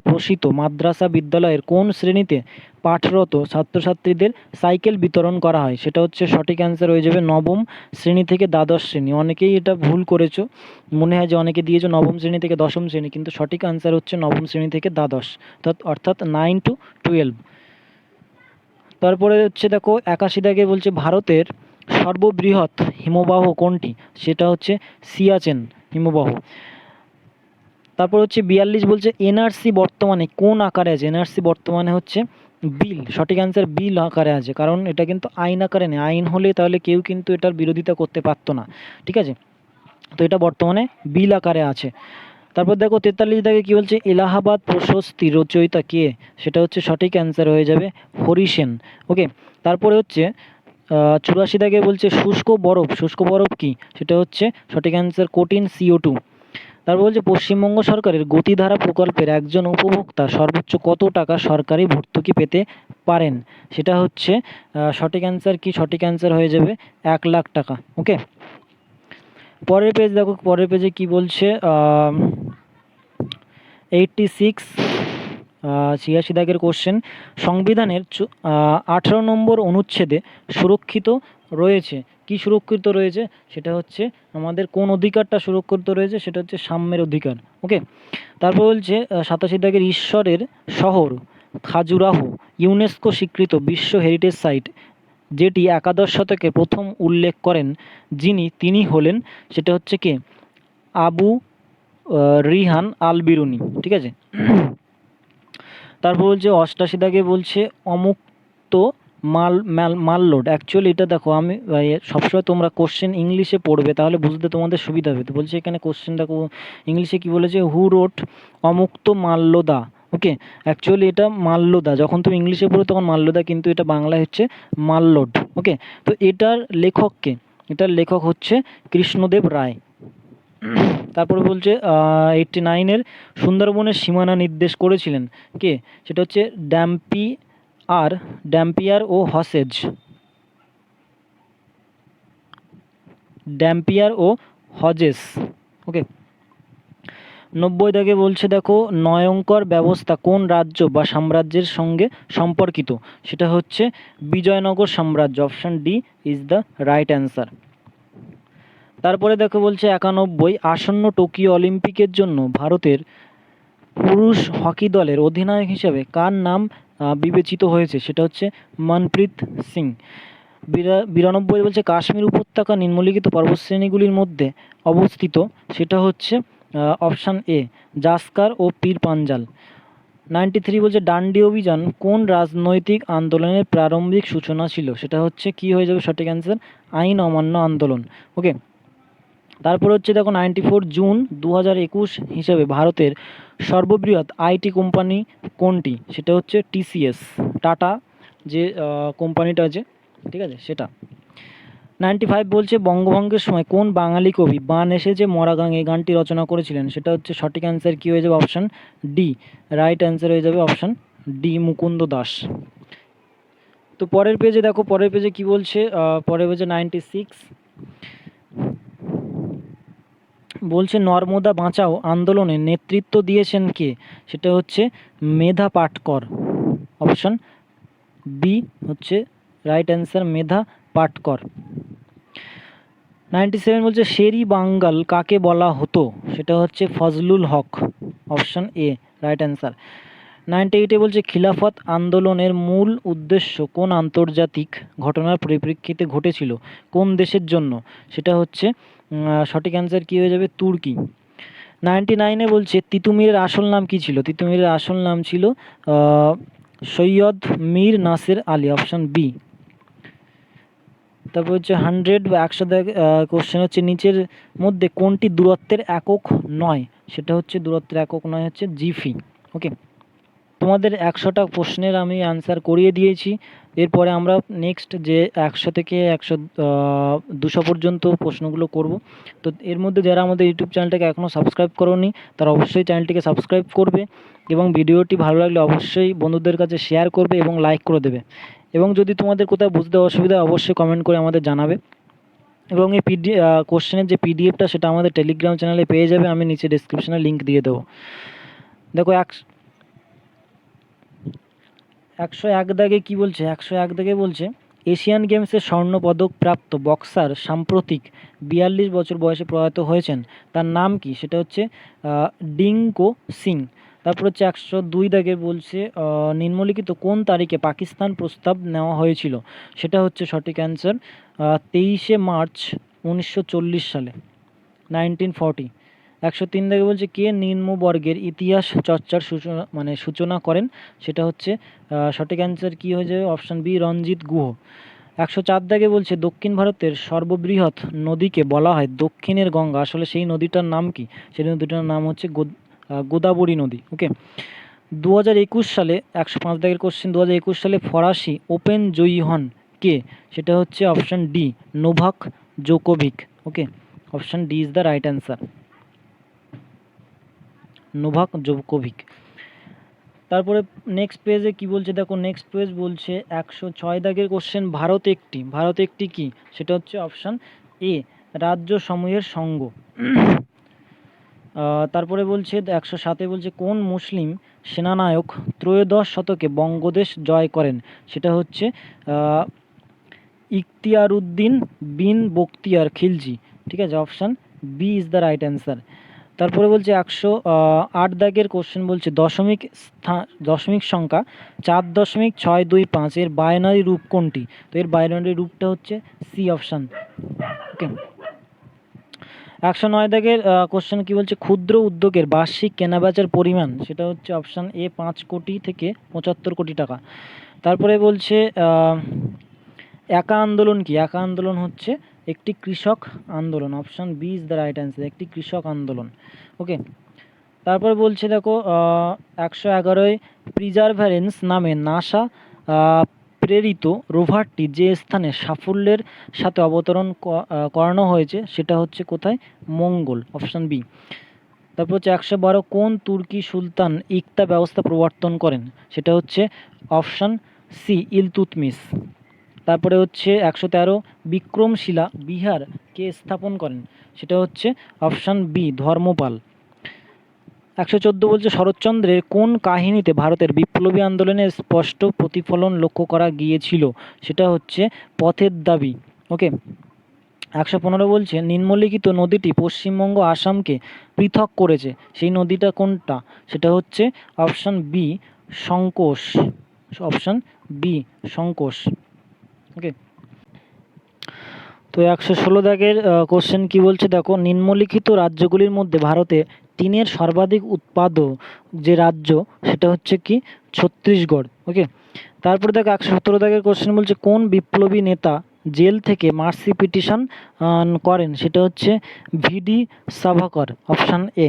প্রসিত মাদ্রাসা বিদ্যালয়ের কোন শ্রেণীতে পাঠরত ছাত্রছাত্রীদের সাইকেল বিতরণ করা হয়? সেটা হচ্ছে সঠিক অ্যান্সার হয়ে যাবে নবম শ্রেণী থেকে দ্বাদশ শ্রেণী। অনেকেই এটা ভুল করেছো, মনে হয় যে অনেকে দিয়েছো নবম শ্রেণী থেকে দশম শ্রেণী, কিন্তু সঠিক অ্যান্সার হচ্ছে নবম শ্রেণী থেকে দ্বাদশ, অর্থাৎ 9 to 12। তারপরে হচ্ছে দেখো 81 দাগে বলছে ভারতের সর্ববৃহৎ হিমবাহ কোনটি? সেটা হচ্ছে সিয়াচেন হিমবাহ। তারপর হচ্ছে 42 বলছে এনআরসি বর্তমানে কোন আকারে আছে? এনআরসি বর্তমানে হচ্ছে বিল, সঠিক অ্যান্সার বিল আকারে আছে, কারণ এটা কিন্তু আইন আকারে নেই। আইন হলে তাহলে কেউ কিন্তু এটার বিরোধিতা করতে পারতো না, ঠিক আছে? তো এটা বর্তমানে বিল আকারে আছে। তারপর দেখো 43 দাগে কি বলছে এলাহাবাদ প্রশস্তি রচয়িতা কে? সেটা হচ্ছে সঠিক অ্যান্সার হয়ে যাবে হরি সেন। ওকে, তারপরে হচ্ছে 84 দাগে বলছে শুষ্ক বরফ কি? সেটা হচ্ছে সঠিক অ্যান্সার কঠিন CO2। তারপর বলছে পশ্চিমবঙ্গ সরকারের গতিধারা প্রকল্পের একজন উপভোক্তা সর্বোচ্চ কত টাকা সরকারি ভর্তুকি পেতে পারেন? সেটা হচ্ছে সঠিক অ্যান্সার কি? সঠিক অ্যান্সার হয়ে যাবে 1 লাখ টাকা। ওকে, পরের পেজ দেখো, পরের পেজে কি বলছে 86 দাগের কোশ্চেন সংবিধানের 18 নম্বর অনুচ্ছেদে সুরক্ষিত রয়েছে কি? সুরক্ষিত রয়েছে সেটা হচ্ছে আমাদের কোন অধিকারটা সুরক্ষিত রয়েছে? সেটা হচ্ছে সাম্যের অধিকার। ওকে, তারপর বলছে 87 দাগের ঈশ্বরের শহর খাজুরাহো ইউনেস্কো স্বীকৃত বিশ্ব হেরিটেজ সাইট, যেটি 11 শতকে প্রথম উল্লেখ করেন তিনি হলেন, সেটা হচ্ছে কে? আবু রিহান আল বিরুনি, ঠিক আছে? তারপর বলছে 88 দাগে বলছে অমুক্ত মাল্লোড। অ্যাকচুয়ালি এটা দেখো আমি সবসময় তোমরা কোশ্চেন ইংলিশে পড়বে, তাহলে বুঝতে তোমাদের সুবিধা হবে। তো বলছে এখানে কোশ্চেন দেখো ইংলিশে কি বলেছে, হু রোট অমুক্ত মাল্যদা। ওকে, অ্যাকচুয়ালি এটা মাল্যদা, যখন তুমি ইংলিশে পড়ো তখন মাল্যদা, কিন্তু এটা বাংলায় হচ্ছে মাল্লোড। ওকে, তো এটার লেখক হচ্ছে কৃষ্ণদেব রায়। তারপরে বলছে 89 সুন্দরবনের সীমানা নির্দেশ করেছিলেন কে? সেটা হচ্ছে ড্যাম্পিয়ার ও হজেস। ওকে, 90 দাগে বলছে দেখো নয়ঙ্কর ব্যবস্থা কোন রাজ্য বা সাম্রাজ্যের সঙ্গে সম্পর্কিত, সেটা হচ্ছে বিজয়নগর সাম্রাজ্য, option D is the right answer. তারপরে দেখো বলছে 91 আসন্ন টোকিও অলিম্পিকের জন্য ভারতের পুরুষ হকি দলের অধিনায়ক হিসেবে কার নাম বিবেচিত হয়েছে, সেটা হচ্ছে মনপ্রীত সিং। 92 বলছে কাশ্মীর উপত্যকা নিম্নলিখিত পর্বতশ্রেণীগুলির মধ্যে অবস্থিত, সেটা হচ্ছে অপশান এ জাস্কার ও পীর পাঞ্জাল। 93 বলছে ডান্ডি অভিযান কোন রাজনৈতিক আন্দোলনের প্রারম্ভিক সূচনা ছিল, সেটা হচ্ছে কি হয়ে যাবে সঠিক অ্যান্সার, আইন অমান্য আন্দোলন। ওকে, তারপর হচ্ছে দেখো 94 জুন 2021 হিসেবে ভারতের সর্ববৃহৎ আইটি কোম্পানি কোনটি, সেটা হচ্ছে টিসিএস, টাটা যে কোম্পানিটা আছে, ঠিক আছে সেটা। 95 বলছে বঙ্গভঙ্গের সময় কোন বাঙালি কবি বান এসেছে মরা গাং এই গানটি রচনা করেছিলেন, সেটা হচ্ছে সঠিক অ্যান্সার কি হয়ে যাবে, অপশান ডি, রাইট অ্যান্সার হয়ে যাবে অপশান ডি মুকুন্দ দাস। তো পরের পেজে দেখো, পরের পেজে কি বলছে, পরের পেজে 96 বলছে নর্মদা বাঁচাও আন্দোলনে নেতৃত্ব দিয়েছেন কে, সেটা হচ্ছে মেধা পাটকর, অপশান বি হচ্ছে রাইট অ্যান্সার মেধা পাটকর। 97 বলছে শেরি বাঙ্গাল কাকে বলা হতো, সেটা হচ্ছে ফজলুল হক, অপশান এ রাইট অ্যান্সার। 98 বলছে খিলাফত আন্দোলনের মূল উদ্দেশ্য কোন আন্তর্জাতিক ঘটনার পরিপ্রেক্ষিতে ঘটেছিল, কোন দেশের জন্য, সেটা হচ্ছে সঠিক অ্যান্সার কি হয়ে যাবে, তুর্কি। 99 বলছে তিতুমিরের আসল নাম কি ছিল, তিতুমিরের আসল নাম ছিল সৈয়দ মীর নাসির আলী, অপশান বি। তারপর হচ্ছে 100 বা 100 কোশ্চেন হচ্ছে নিচের মধ্যে কোনটি দূরত্বের একক নয়, সেটা হচ্ছে দূরত্বের একক নয় হচ্ছে জিফি। ওকে, তোমাদের 100টা প্রশ্নের আমি অ্যান্সার করিয়ে দিয়েছি। এরপরে আমরা নেক্সট যে 100 থেকে 200 পর্যন্ত প্রশ্নগুলো করব। তো এর মধ্যে যারা আমাদের ইউটিউব চ্যানেলটাকে এখনও সাবস্ক্রাইব করোনি তারা অবশ্যই চ্যানেলটিকে সাবস্ক্রাইব করবে এবং ভিডিওটি ভালো লাগলে অবশ্যই বন্ধুদের কাছে শেয়ার করবে এবং লাইক করে দেবে। এবং যদি তোমাদের কোথাও বুঝতে অসুবিধা অবশ্যই কমেন্ট করে আমাদের জানাবে। এবং এই কোশ্চেনের যে পিডিএফটা সেটা আমাদের টেলিগ্রাম চ্যানেলে পেয়ে যাবে, আমি নিচে ডেসক্রিপশনে লিঙ্ক দিয়ে দেবো। দেখো 101 দাগে কী বলছে, 101 দাগে বলছে এশিয়ান গেমসে স্বর্ণপদক প্রাপ্ত বক্সার সাম্প্রতিক 42 বছর বয়সে প্রয়াত হয়েছেন, তার নাম কি, সেটা হচ্ছে ডিঙ্কো সিং। তারপর হচ্ছে 102 দাগে বলছে নিম্নলিখিত কোন তারিখে পাকিস্তান প্রস্তাব নেওয়া হয়েছিল, সেটা হচ্ছে সঠিক অ্যান্সার 23শে মার্চ 1940 সালে, 1940। 103 দাগে বলছে কে নিম্নবর্গের ইতিহাস চর্চার সূচনা করেন, সেটা হচ্ছে সঠিক অ্যান্সার কী হয়ে যাবে, অপশান বি রঞ্জিত গুহ। 104 দাগে বলছে দক্ষিণ ভারতের সর্ববৃহৎ নদীকে বলা হয় দক্ষিণের গঙ্গা, আসলে সেই নদীটার নাম কি, সেই নদীটার নাম হচ্ছে গোদাবরী নদী। ওকে, 2021 সালে 105 দাগের কোশ্চেন, 2021 সালে ফরাসি ওপেন জয়ী হন কে, সেটা হচ্ছে option D Novak Djokovic. Okay, option D is the right answer, Novak Djokovic. তারপরে নেক্সট পেজে কি বলছে দেখো, নেক্সট পেজ বলছে 106 দাগের কোশ্চেন ভারত একটি কি, সেটা হচ্ছে অপশান এ রাজ্য সমূহের সঙ্গ। তারপরে বলছে 107 বলছে কোন মুসলিম সেনানায়ক ত্রয়োদশ শতকে বঙ্গদেশ জয় করেন, সেটা হচ্ছে ইখতিয়ারউদ্দিন বিন বখতিয়ার খিলজি। ঠিক আছে, option B is the right answer. তারপরে বলছে 108 দাগের কোশ্চেন বলছে দশমিক সংখ্যা 4.625 এর বাইনারি রূপ কোনটি, তো এর বাইনারি রূপটা হচ্ছে সি অপশান। ওকে, 109 দাগের কোশ্চেন কি বলছে ক্ষুদ্র উদ্যোগের বার্ষিক কেনাবেচার পরিমাণ, সেটা হচ্ছে অপশান এ 5 কোটি থেকে 75 কোটি টাকা। তারপরে বলছে একা আন্দোলন কি, একা আন্দোলন হচ্ছে একটি কৃষক আন্দোলন, option B is the right answer, একটি কৃষক আন্দোলন। ওকে, তারপর বলছে দেখো 111 প্রিজারভেরেন্স নামে নাসা প্রেরিত রোভারটি যে স্থানে সাফল্যের সাথে অবতরণ করানো হয়েছে সেটা হচ্ছে কোথায়, মঙ্গল, অপশান বি। তারপর হচ্ছে 112 কোন তুর্কি সুলতান ইকতা ব্যবস্থা প্রবর্তন করেন, সেটা হচ্ছে অপশান সি ইলতুৎমিশ। তারপরে হচ্ছে 113 বিক্রমশিলা বিহার কে স্থাপন করেন, সেটা হচ্ছে অপশান বি ধর্মপাল। 114 বলছে শরৎচন্দ্রের কোন কাহিনীতে ভারতের বিপ্লবী আন্দোলনের স্পষ্ট প্রতিফলন লক্ষ্য করা গিয়েছিল? সেটা হচ্ছে পথের দাবি। ওকে। 115 বলছে নিম্নলিখিত নদীটি পশ্চিমবঙ্গ আসামকে পৃথক করেছে, সেই নদীটা কোনটা? সেটা হচ্ছে option B Sankosh. Option B Sankosh. Okay. তো 116 দাগের কোশ্চেন কি বলছে দেখো, নিম্নলিখিত রাজ্যগুলির মধ্যে ভারতে টিনের সর্বাধিক উৎপাদক যে রাজ্য সেটা হচ্ছে কি ছত্তিশগড়। ওকে। তারপরে দেখো 117 দাগের কোশ্চেন বলছে কোন বিপ্লবী নেতা জেল থেকে মার্সি পিটিশন করেন? সেটা হচ্ছে ভিডি সাভারকর। Option A.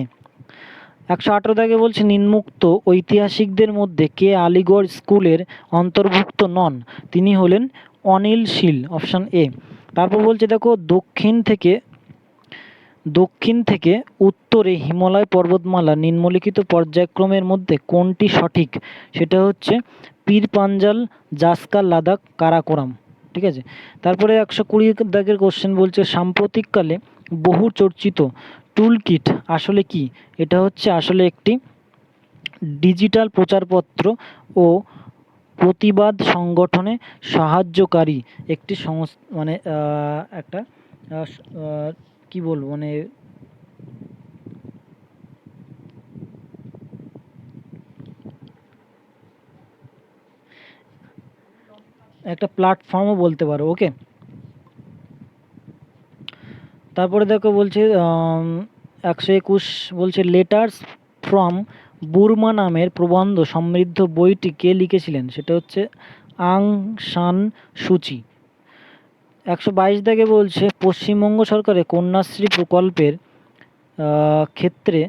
118 দাগে বলছে নিম্নোক্ত ঐতিহাসিকদের মধ্যে কে আলিগড় স্কুলের অন্তর্ভুক্ত নন? তিনি হলেন অনিল শীল। Option A. তারপর বলছে দেখো দক্ষিণ থেকে উত্তরে হিমালয় পর্বতমালা নিম্নলিখিত পর্যায়ক্রমের মধ্যে কোনটি সঠিক? সেটা হচ্ছে পীর পাঞ্জাল, জাসকার, লাদাখ, কারাকোরাম। ঠিক আছে। তারপরে 120 দাগের কোশ্চেন বলছে সাম্প্রতিককালে বহু চর্চিত টুল কিট আসলে কি? এটা হচ্ছে আসলে একটি ডিজিটাল প্রচারপত্র ও প্রতিবাদ সংগঠনে সাহায্যকারী একটি মানে একটা কি বলবো মানে একটা প্ল্যাটফর্মও বলতে পারো। ওকে। তারপরে দেখো বলছে 121 বলছে লেটার্স ফ্রম বুরমা নামের প্রবন্ধ সমৃদ্ধ বইটি কে লিখেছিলেন? সেটা হচ্ছে আং সান সুচি। 122 দাগে বলছে পশ্চিমবঙ্গ সরকারের কন্যাশ্রী প্রকল্পের ক্ষেত্রে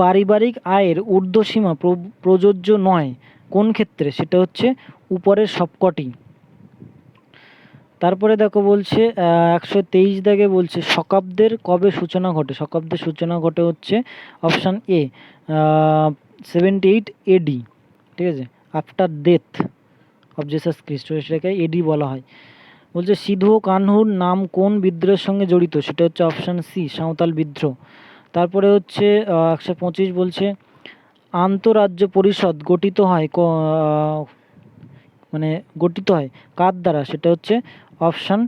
পারিবারিক আয়ের ঊর্ধ্বসীমা প্রযোজ্য নয় কোন ক্ষেত্রে? সেটা হচ্ছে উপরের সবকটি। তারপরে দেখো বলছে 123 দাগে বলছে শকাব্দের কবে সূচনা ঘটে? শকাব্দের সূচনা ঘটে হচ্ছে অপশান এ 78 এডি। ঠিক আছে, আফটার ডেথ অফ জেসাস খ্রিস্ট, সেটাকে এডি বলা হয়। বলছে সিধু ও কানহুর নাম কোন বিদ্রোহের সঙ্গে জড়িত? সেটা হচ্ছে অপশান সি সাঁওতাল বিদ্রোহ। তারপরে হচ্ছে 125 বলছে আন্তঃরাজ্য পরিষদ গঠিত হয় কার দ্বারা? সেটা হচ্ছে অপশান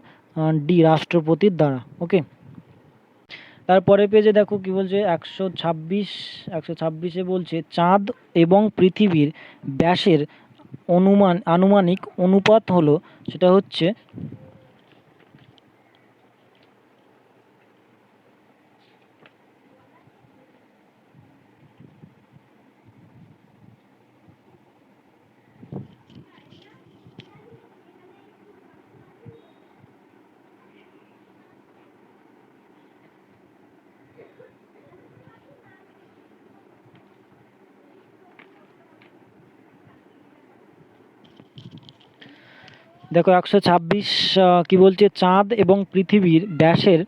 ডি রাষ্ট্রপতির দ্বারা। ওকে। তারপরে পেজে দেখো কি বলছে 126 বলছে চাঁদ এবং পৃথিবীর ব্যাসের আনুমানিক অনুপাত হলো, সেটা হচ্ছে দেখো 126 কি বলছে চাঁদ এবং পৃথিবীর ব্যাসের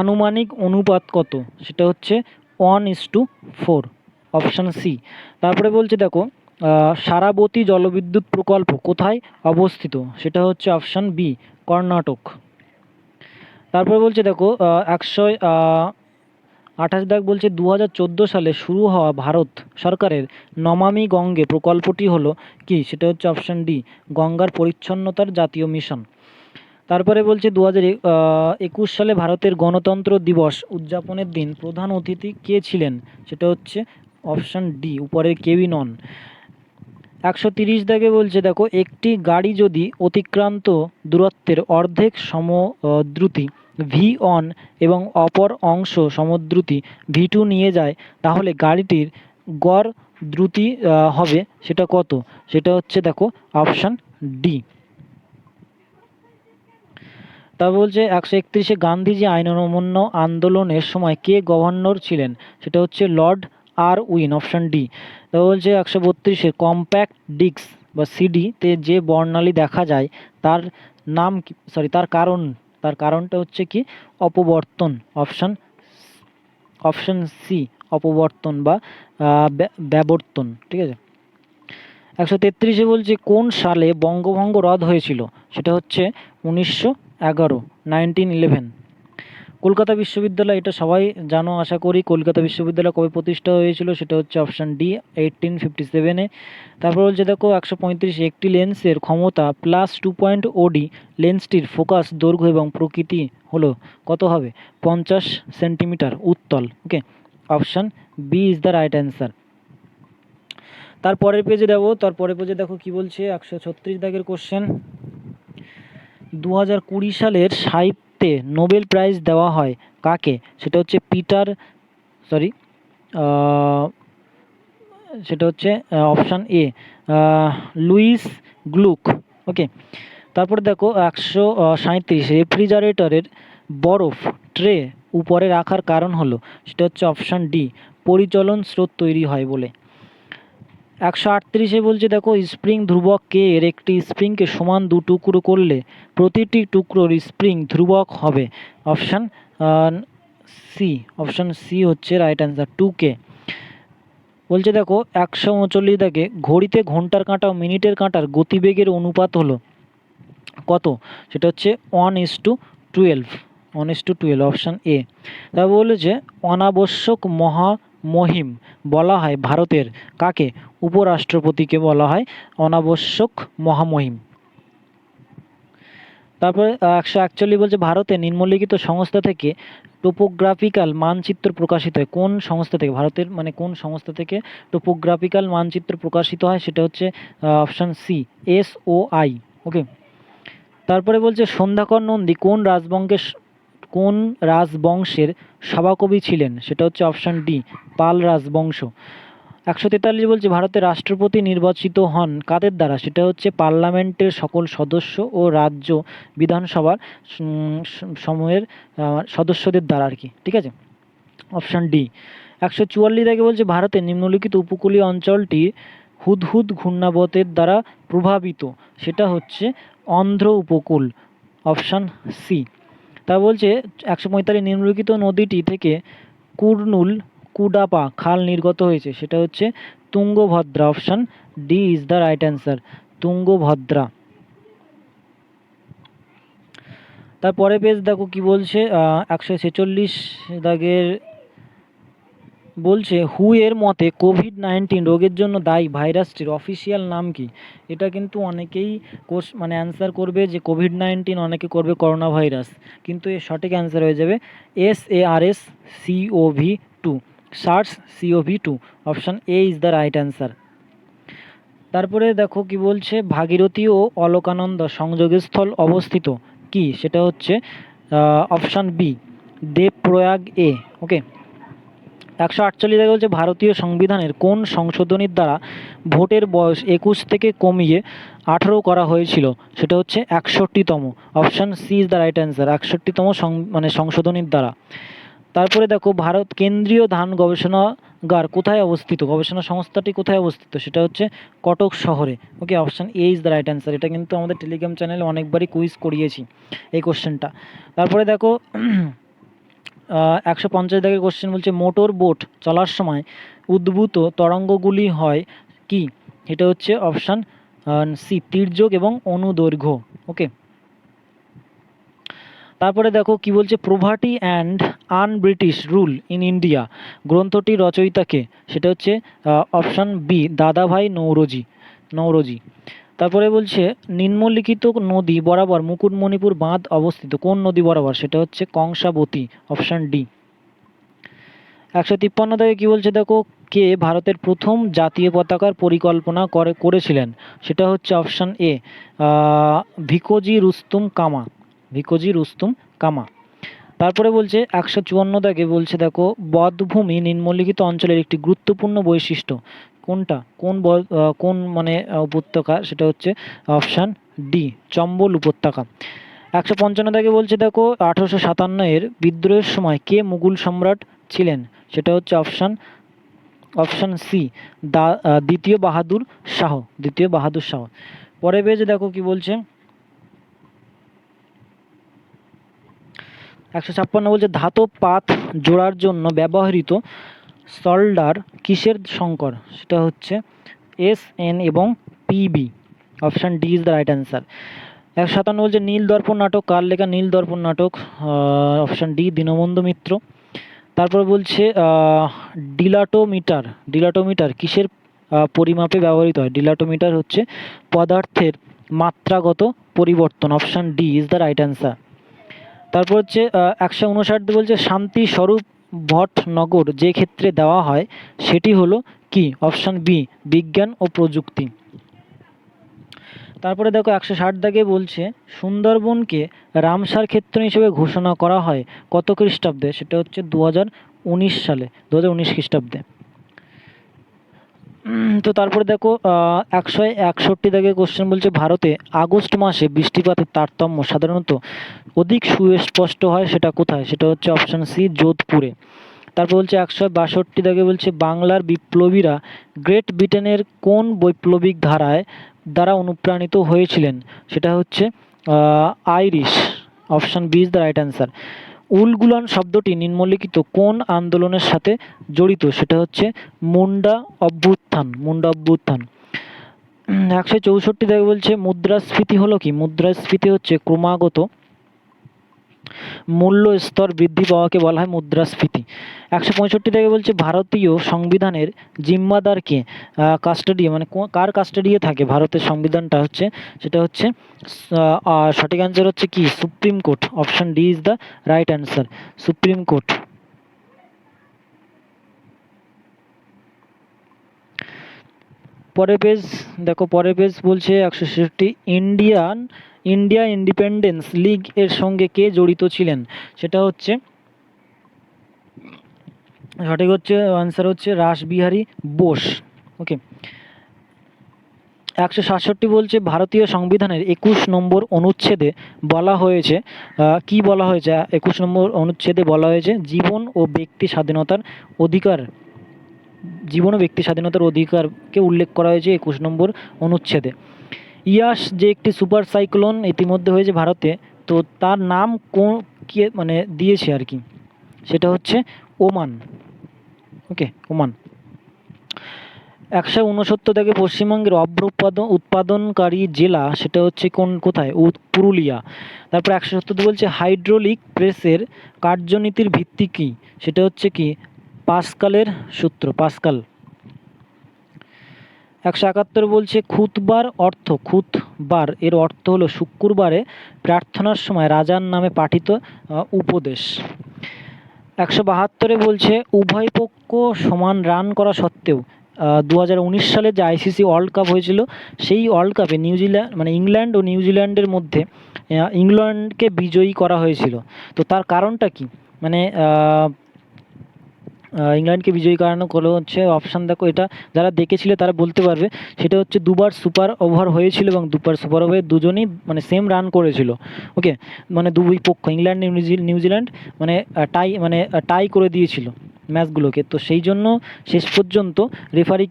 আনুমানিক অনুপাত কত? সেটা হচ্ছে 1:4। Option C. তারপরে বলছে দেখো সারাবতী জলবিদ্যুৎ প্রকল্প কোথায় অবস্থিত? সেটা হচ্ছে অপশান বি কর্ণাটক। তারপরে বলছে দেখো 128 দাগ বলছে 2014 সালে শুরু হওয়া ভারত সরকারের নমামি গঙ্গে প্রকল্পটি হলো কি? সেটা হচ্ছে অপশান ডি গঙ্গার পরিচ্ছন্নতার জাতীয় মিশন। তারপরে বলছে 2021 সালে ভারতের গণতন্ত্র দিবস উদযাপনের দিন প্রধান অতিথি কে ছিলেন? সেটা হচ্ছে অপশান ডি উপরের কেউই নন। 130 দাগে বলছে দেখো একটি গাড়ি যদি অতিক্রান্ত দূরত্বের অর্ধেক সমদ্রুতি V1 এবং অপর অংশ সমদ্রুতি V2 নিয়ে যায় তাহলে গাড়িটির গড় দ্রুতি হবে সেটা কত? সেটা হচ্ছে দেখো অপশান ডি। তা বলছে 131 গান্ধীজি আইন অমান্য আন্দোলনের সময় কে গভর্নর ছিলেন? সেটা হচ্ছে লর্ড আরউইন। Option D. তা বলছে 132 কম্প্যাক্ট ডিস্ক বা সিডিতে যে বর্ণালী দেখা যায় তার নাম কি? তার কারণটা হচ্ছে কি অপবর্তন। অপশান সি অপবর্তন বা ব্যবর্তন। ঠিক আছে। 133 বলছে কোন সালে বঙ্গভঙ্গ রদ হয়েছিল? সেটা হচ্ছে 19 11, 1911। কলকাতা বিশ্ববিদ্যালয়, এটা সবাই জানো আশা করি, কলকাতা বিশ্ববিদ্যালয় কবে প্রতিষ্ঠা হয়েছিল, সেটা হচ্ছে অপশান ডি, 1857-এ। তারপর বলছে দেখো 135, একটি লেন্সের ক্ষমতা +2.0D, লেন্সটির ফোকাস দৈর্ঘ্য এবং প্রকৃতি হলো কত হবে? 50 সেন্টিমিটার উত্তল। Okay, option B is the right answer. তারপরের পেজে দেখো কি বলছে, 136 দাগের কোশ্চেন। 2020 সালের সাহিত্যে নোবেল প্রাইজ দেওয়া হয় কাকে? সেটা হচ্ছে সেটা হচ্ছে অপশান এ, লুইস গ্লুক। ওকে, তারপরে দেখো 137, রেফ্রিজারেটরের বরফ ট্রে উপরে রাখার কারণ হলো, সেটা হচ্ছে অপশান ডি, পরিচলন স্রোত তৈরি হয় বলে। 138-এ বলছে দেখো স্প্রিং ধ্রুবক কে এর একটি স্প্রিংকে সমান 2 টুকরো করলে প্রতিটি টুকরোর স্প্রিং ধ্রুবক হবে। অপশান সি হচ্ছে রাইট অ্যান্সার, 2K। বলছে দেখো 139 দাগে ঘড়িতে ঘন্টার কাঁটা ও মিনিটের কাঁটার গতিবেগের অনুপাত হলো কত? সেটা হচ্ছে 1:12, 1:12, অপশান এ। তারপর বলেছে অনাবশ্যক মহামহিম বলা হয় ভারতের কাকে? উপরাষ্ট্রপতিকে বলা হয় অনাবশ্যক মহামহিম। তারপরে 141 বলছে ভারতে নিম্নলিখিত সংস্থা থেকে টোপোগ্রাফিক্যাল মানচিত্র প্রকাশিত হয়। কোন সংস্থা থেকে? ভারতের মানে কোন সংস্থা থেকে টোপোগ্রাফিক্যাল মানচিত্র প্রকাশিত হয়? সেটা হচ্ছে অপশান সি, SOI। ওকে, তারপরে বলছে সন্ধ্যাকর নন্দী কোন রাজবংশের সভাকবি ছিলেন? সেটা হচ্ছে অপশান ডি, পাল রাজবংশ। 143 বলছে ভারতের রাষ্ট্রপতি নির্বাচিত হন কাদের দ্বারা? সেটা হচ্ছে পার্লামেন্টের সকল সদস্য ও রাজ্য বিধানসভার সময়ের সদস্যদের দ্বারা আর কি, ঠিক আছে, অপশান ডি। 144 থেকে বলছে ভারতের নিম্নলিখিত উপকূলীয় অঞ্চলটি হুদহুদ ঘূর্ণাবর্তের দ্বারা প্রভাবিত, সেটা হচ্ছে অন্ধ্র উপকূল, অপশান সি। তা বলছে 145 নিম্নলিখিত নদীটি থেকে কুরনুল কুডাপা খাল নির্গত হয়েছে, সেটা হচ্ছে Tungabhadra, option D is the right answer, Tungabhadra. তারপরে পেজ দেখো কি বলছে, 146 দাগের বলছে হু এর মতে কোভিড-19 রোগের জন্য দায়ী ভাইরাসটির অফিসিয়াল নাম কি? এটা কিন্তু অনেকেই অ্যান্সার করবে যে কোভিড-19, অনেকে করবে করোনা ভাইরাস, কিন্তু এর সঠিক অ্যান্সার হয়ে যাবে SARS-CoV-2, SARS-CoV-2, option A is the right answer. তারপরে দেখো কি বলছে ভাগীরথী ও অলকানন্দা সংযোগস্থল অবস্থিত কি? সেটা হচ্ছে অপশান বি, দেবপ্রয়াগ এ। ওকে, 148 বলছে ভারতীয় সংবিধানের কোন সংশোধনীর দ্বারা ভোটের বয়স 21 থেকে কমিয়ে 18 করা হয়েছিল? সেটা হচ্ছে 61তম, option C is the right answer, 61তম সংশোধনীর দ্বারা। তারপরে দেখো ভারত কেন্দ্রীয় ধান গবেষণাগার কোথায় অবস্থিত? গবেষণা সংস্থাটি কোথায় অবস্থিত? সেটা হচ্ছে কটক শহরে। Okay, option A is the right answer. এটা কিন্তু আমাদের টেলিগ্রাম চ্যানেলে অনেকবারই কুইজ করিয়েছি এই কোশ্চেনটা। তারপরে দেখো 150 দাগের কোশ্চেন বলছে মোটর বোট চলার সময় উদ্ভূত তরঙ্গগুলি হয় কি? এটা হচ্ছে অপশান সি, তির্যক এবং অনুদৈর্ঘ্য। ওকে, তারপরে দেখো কি বলছে poverty and un-British rule in India গ্রন্থটির রচয়িতাকে? সেটা হচ্ছে অপশান বি, দাদাভাই নৌরোজি। তারপরে বলছে নিম্নলিখিত নদী বরাবর মুকুটমণিপুর বাঁধ অবস্থিত কোন নদী বরাবর? সেটা হচ্ছে কংসাবতী, অপশান ডি। 153 থেকে কি বলছে দেখো কে ভারতের প্রথম জাতীয় পতাকার পরিকল্পনা করেছিলেন? সেটা হচ্ছে অপশান এ, ভিকোজি রুস্তুম কামা। তারপরে বলছে 154 দাগে বলছে দেখো বধ্যভূমি নিম্নলিখিত অঞ্চলের একটি গুরুত্বপূর্ণ বৈশিষ্ট্য কোনটা? কোন উপত্যকা? সেটা হচ্ছে অপশান ডি, চম্বল উপত্যকা। 155 দাগে বলছে দেখো 1857 বিদ্রোহের সময় কে মুঘল সম্রাট ছিলেন? সেটা হচ্ছে অপশান সি, দ্বিতীয় বাহাদুর শাহ। পরে পেজে দেখো কি বলছে 156 বলছে ধাতব পাত জোড়ার জন্য ব্যবহৃত সল্ডার কিসের সংকর? সেটা হচ্ছে SN এবং PB, option D is the right answer. 157 বলছে নীল দর্পণ নাটক কার লেখা? নীল দর্পণ নাটক অপশান ডি দীনবন্ধু মিত্র। তারপর বলছে ডিলাটোমিটার, ডিলাটোমিটার কিসের পরিমাপে ব্যবহৃত হয়? ডিলাটোমিটার হচ্ছে পদার্থের মাত্রাগত পরিবর্তন, option D is the right answer. তারপর হচ্ছে 159 বলছে শান্তি স্বরূপ ভটনগর যে ক্ষেত্রে দেওয়া হয় সেটি হলো কি? অপশান বি বিজ্ঞান ও প্রযুক্তি। তারপরে দেখো 160 দাগে বলছে সুন্দরবনকে রামসার ক্ষেত্র হিসেবে ঘোষণা করা হয় কত খ্রিস্টাব্দে? সেটা হচ্ছে 2019 সালে, 2019 খ্রিস্টাব্দে। তো তারপরে দেখো 161 দাগে কোশ্চেন বলছে ভারতে আগস্ট মাসে বৃষ্টিপাতের তারতম্য সাধারণত অধিক সুস্পষ্ট হয় সেটা কোথায়? সেটা হচ্ছে অপশান সি যোধপুরে। তারপর বলছে 162 দাগে বলছে বাংলার বিপ্লবীরা গ্রেট ব্রিটেনের কোন বৈপ্লবিক ধারায় দ্বারা অনুপ্রাণিত হয়েছিলেন? সেটা হচ্ছে Irish, option B is the right answer. Ulgulan শব্দটি নিম্নলিখিত কোন আন্দোলনের সাথে জড়িত? সেটা হচ্ছে মুন্ডা অভ্যুত্থান, মুন্ডা অভ্যুত্থান। 164 দাগে বলছে মুদ্রাস্ফীতি হলো কি? মুদ্রাস্ফীতি হচ্ছে ক্রমাগত মূল্য স্তর বৃদ্ধি পাওয়াকে বলা হয় মুদ্রাস্ফীতি। 165 থেকে বলছে ভারতীয় সংবিধানের জিম্মাদারকে কাস্টাডি মানে কার কাস্টাডিয়ে থাকে ভারতের সংবিধানটা হচ্ছে? সেটা হচ্ছে সঠিক অ্যান্সার হচ্ছে কি? Supreme court, option D is the right answer, supreme court. পরের পেজ দেখো, পরের পেজ বলছে 166 ইন্ডিয়া ইন্ডিপেন্ডেন্স লিগ এর সঙ্গে কে জড়িত ছিলেন? সেটা হচ্ছে সঠিক হচ্ছে আনসার হচ্ছে রাসবিহারী বোস। ওকে। 167 বলছে ভারতীয় সংবিধানের 21 নম্বর অনুচ্ছেদে বলা হয়েছে কি বলা হয়েছে? 21 নম্বর অনুচ্ছেদে বলা হয়েছে জীবন ও ব্যক্তি স্বাধীনতার অধিকার, জীবন ও ব্যক্তি স্বাধীনতার অধিকারকে উল্লেখ করা হয়েছে 21 নম্বর অনুচ্ছেদে। ইয়াস যে একটি সুপার সাইক্লোন ইতিমধ্যে হয়েছে ভারতে, তো তার নাম কে মানে দিয়েছে আর কি? সেটা হচ্ছে ওমান। ওকে, ওমান। 169 থেকে পশ্চিমবঙ্গের অভ্র উৎপাদনকারী জেলা সেটা হচ্ছে কোথায়? পুরুলিয়া। তারপর 170 বলছে হাইড্রোলিক প্রেসের কার্যনীতির ভিত্তি কী? সেটা হচ্ছে কি? পাস্কালের সূত্র, পাস্কাল। 171 বলছে খুতবার এর অর্থ হলো শুক্রবারে প্রার্থনার সময় রাজার নামে পাঠিত উপদেশ। 172 বলছে উভয় পক্ষ সমান রান করা সত্ত্বেও 2019 সালে যে আইসিসি ওয়ার্ল্ড কাপ হয়েছিল সেই ওয়ার্ল্ড কাপে ইংল্যান্ড ও নিউজিল্যান্ডের মধ্যে ইংল্যান্ডকে বিজয়ী করা হয়েছিল। তো তার কারণটা কি? মানে ইংল্যান্ডকে বিজয়ী করানো হলো হচ্ছে অপশান দেখো, এটা যারা দেখেছিলে তারা বলতে পারবে। সেটা হচ্ছে দুবার সুপার ওভার হয়েছিল এবং দুবার সুপার ওভারে দুজনেই মানে সেম রান করেছিল। ওকে, মানে দুই পক্ষ ইংল্যান্ড নিউজিল্যান্ড টাই করে দিয়েছিল ম্যাচগুলোকে। তো সেই জন্য শেষ পর্যন্ত রেফারি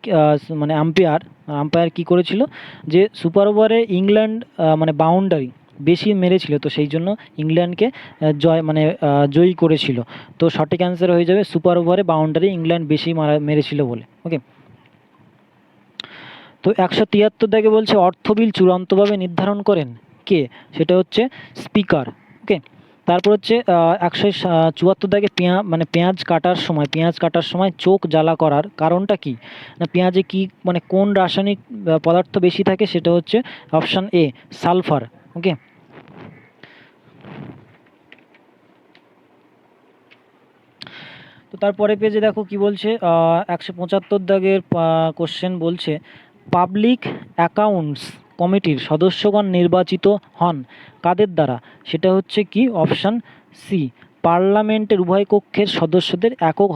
মানে আম্পায়ার কী করেছিল যে সুপার ওভারে ইংল্যান্ড বাউন্ডারি বেশি মেরেছিল, তো সেই জন্য ইংল্যান্ডকে জয়ী করেছিল। তো সঠিক অ্যান্সার হয়ে যাবে সুপার ওভারে বাউন্ডারি ইংল্যান্ড বেশি মেরেছিল বলে। ওকে। তো 173 দাগে বলছে অর্থ বিল চূড়ান্তভাবে নির্ধারণ করেন কে? সেটা হচ্ছে স্পিকার। ওকে। তারপর হচ্ছে 174 দাগে পেঁয়াজ কাটার সময় চোখ জ্বালা করার কারণটা কি? না পেঁয়াজে কি কোন রাসায়নিক পদার্থ বেশি থাকে? সেটা হচ্ছে অপশান এ সালফার। ওকে। তো তারপরে পেজে দেখো কি বলছে 175 দাগের কোশ্চেন বলছে পাবলিক অ্যাকাউন্টস কমিটির সদস্যগণ নির্বাচিত হন কাদের দ্বারা? সেটা হচ্ছে কি? অপশান সি পার্লামেন্টের উভয় কক্ষের সদস্যদের একক